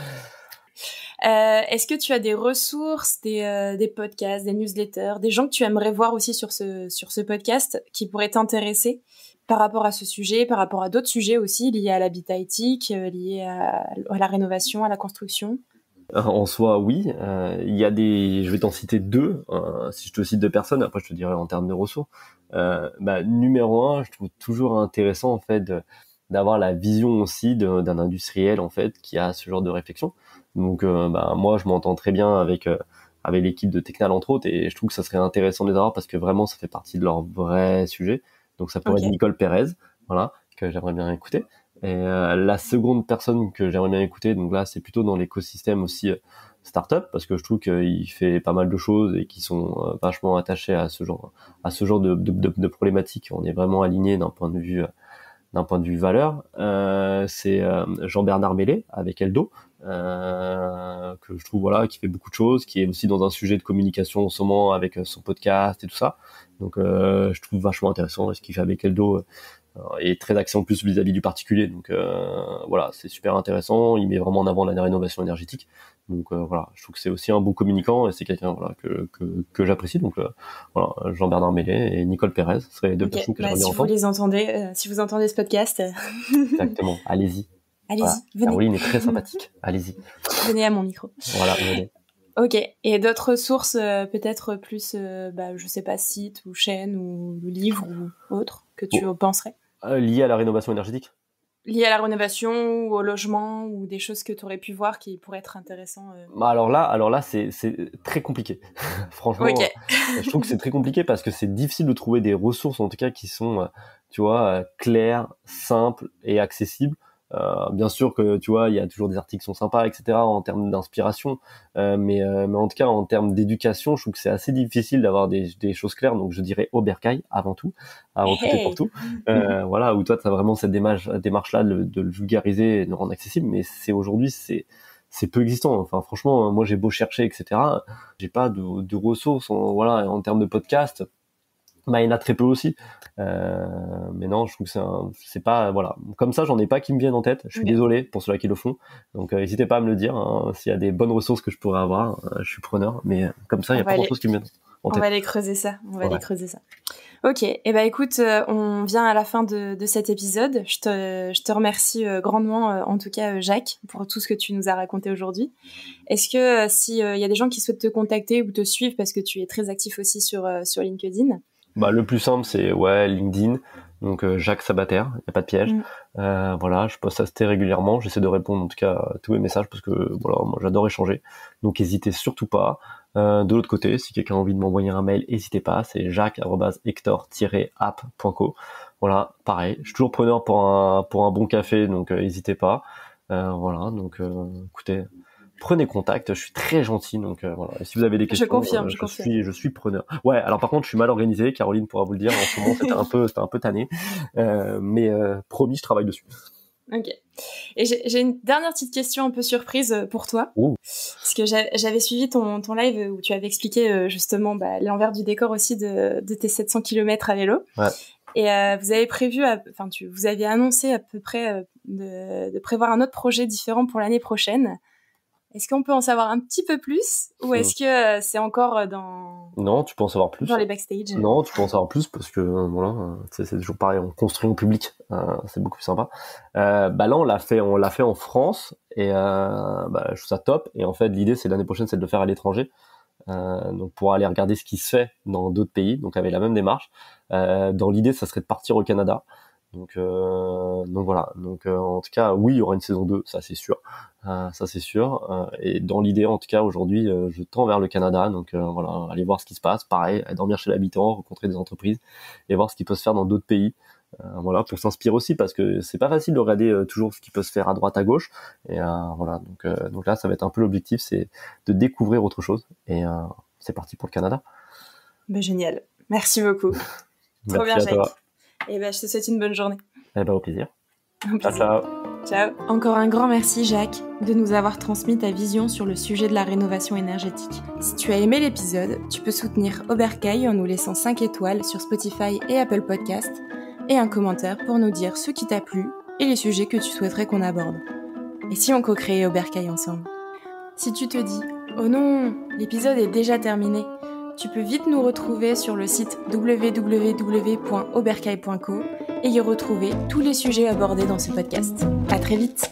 S1: Est-ce que tu as des ressources, des podcasts, des newsletters, des gens que tu aimerais voir aussi sur ce podcast qui pourraient t'intéresser par rapport à ce sujet, par rapport à d'autres sujets aussi liés à l'habitat éthique, liés à la rénovation, à la construction?
S2: En soi, oui. Il y a je vais t'en citer deux. Si je te cite deux personnes, après je te dirai en termes de ressources. Numéro un, je trouve toujours intéressant en fait d'avoir la vision aussi d'un industriel en fait qui a ce genre de réflexion. Donc moi je m'entends très bien avec l'équipe de Tecnal entre autres et je trouve que ça serait intéressant de les avoir parce que vraiment ça fait partie de leur vrai sujet. Donc ça pourrait être Nicole Pérez, voilà, que j'aimerais bien écouter. Et la seconde personne que j'aimerais bien écouter, donc là c'est plutôt dans l'écosystème aussi startup parce que je trouve qu'il fait pas mal de choses et qui sont vachement attachés à ce genre de problématiques. On est vraiment aligné d'un point de vue valeur. C'est Jean-Bernard Mellet avec Eldo, que je trouve voilà qui fait beaucoup de choses, qui est aussi dans un sujet de communication en ce moment avec son podcast et tout ça. Donc je trouve vachement intéressant ce qu'il fait avec Eldo. Et très axé en plus vis-à-vis du particulier. Donc voilà, c'est super intéressant. Il met vraiment en avant la rénovation énergétique. Donc voilà, je trouve que c'est aussi un bon communicant et c'est quelqu'un voilà que j'apprécie. Donc voilà, Jean-Bernard Mellet et Nicole Pérez seraient les deux personnes que j'aimerais bien entendre.
S1: Si vous entendez ce podcast,
S2: exactement, allez-y.
S1: Allez-y,
S2: voilà.
S1: venez.
S2: Caroline est très sympathique. Allez-y.
S1: Venez à mon micro.
S2: Voilà, venez.
S1: Ok. Et d'autres sources, peut-être plus, je sais pas, sites ou chaînes ou livres ou autres que tu penserais
S2: lié à la rénovation énergétique?
S1: Lié à la rénovation ou au logement ou des choses que tu aurais pu voir qui pourraient être intéressantes
S2: Alors là, c'est très compliqué. Franchement, je trouve que c'est très compliqué parce que c'est difficile de trouver des ressources, en tout cas, qui sont, tu vois, claires, simples et accessibles. Bien sûr que, tu vois, il y a toujours des articles qui sont sympas, etc., en termes d'inspiration. Mais en tout cas, en termes d'éducation, je trouve que c'est assez difficile d'avoir des choses claires. Donc, je dirais Aubercaille avant tout, à recruter pour tout. Voilà, où toi, tu as vraiment cette démarche-là de le vulgariser et de le rendre accessible. Mais aujourd'hui, c'est peu existant. Enfin, franchement, moi, j'ai beau chercher, etc. J'ai pas de ressources, en termes de podcast. Il y en a très peu aussi. Mais non, je trouve que c'est pas, voilà. Comme ça, j'en ai pas qui me viennent en tête. Je suis désolé pour ceux-là qui le font. Donc, n'hésitez pas à me le dire, hein. S'il y a des bonnes ressources que je pourrais avoir, je suis preneur. Mais comme ça, il y a pas grand-chose qui me viennent en tête.
S1: On va aller creuser ça. Ok. Écoute, on vient à la fin de cet épisode. Je te remercie grandement, en tout cas, Jacques, pour tout ce que tu nous as raconté aujourd'hui. Est-ce que s'il y a des gens qui souhaitent te contacter ou te suivre parce que tu es très actif aussi sur LinkedIn?
S2: Le plus simple, c'est LinkedIn. Donc Jacques Sabater, il n'y a pas de piège. Voilà, je poste assez régulièrement. J'essaie de répondre en tout cas à tous les messages parce que voilà, moi j'adore échanger. Donc n'hésitez surtout pas. De l'autre côté, si quelqu'un a envie de m'envoyer un mail, n'hésitez pas. C'est jacques@hector-app.co. Voilà, pareil. Je suis toujours preneur pour un bon café, donc n'hésitez pas. Voilà, donc écoutez. Prenez contact, je suis très gentil, donc voilà. Et si vous avez des questions,
S1: je confirme.
S2: Je suis preneur. Ouais, alors par contre, je suis mal organisé, Caroline pourra vous le dire. En ce moment, c'était un peu tanné, mais promis, je travaille dessus.
S1: Ok. Et j'ai une dernière petite question un peu surprise pour toi, parce que j'avais suivi ton live où tu avais expliqué justement l'envers du décor aussi de tes 700 km à vélo.
S2: Ouais.
S1: Et vous avez vous avez annoncé à peu près de prévoir un autre projet différent pour l'année prochaine. Est-ce qu'on peut en savoir un petit peu plus ou est-ce que c'est encore dans...
S2: Non, tu peux en savoir plus.
S1: Dans les backstage.
S2: Non, tu peux en savoir plus parce que voilà, c'est toujours pareil, on construit en public, c'est beaucoup plus sympa. Là, on l'a fait en France et je trouve ça top. Et en fait, l'idée, c'est l'année prochaine, c'est de le faire à l'étranger. Donc pour aller regarder ce qui se fait dans d'autres pays, donc avec la même démarche. Dans l'idée, ça serait de partir au Canada. Donc voilà. Donc en tout cas, oui, il y aura une saison 2, ça c'est sûr. Et dans l'idée, en tout cas, aujourd'hui, je tends vers le Canada. Donc voilà, aller voir ce qui se passe. Pareil, dormir chez l'habitant, rencontrer des entreprises et voir ce qui peut se faire dans d'autres pays. Voilà, pour s'inspirer aussi, parce que c'est pas facile de regarder toujours ce qui peut se faire à droite, à gauche. Et voilà, donc là, ça va être un peu l'objectif, c'est de découvrir autre chose. Et c'est parti pour le Canada.
S1: Génial. Merci beaucoup. Trop bien, Jacques. Et je te souhaite une bonne journée.
S2: Au plaisir.
S1: Ciao. Ciao. Encore un grand merci, Jacques, de nous avoir transmis ta vision sur le sujet de la rénovation énergétique. Si tu as aimé l'épisode, tu peux soutenir Oberkaï en nous laissant 5 étoiles sur Spotify et Apple Podcast et un commentaire pour nous dire ce qui t'a plu et les sujets que tu souhaiterais qu'on aborde. Et si on co-créait Oberkaï ensemble? Si tu te dis « Oh non, l'épisode est déjà terminé », tu peux vite nous retrouver sur le site www.oberkaï.co et y retrouver tous les sujets abordés dans ce podcast. À très vite!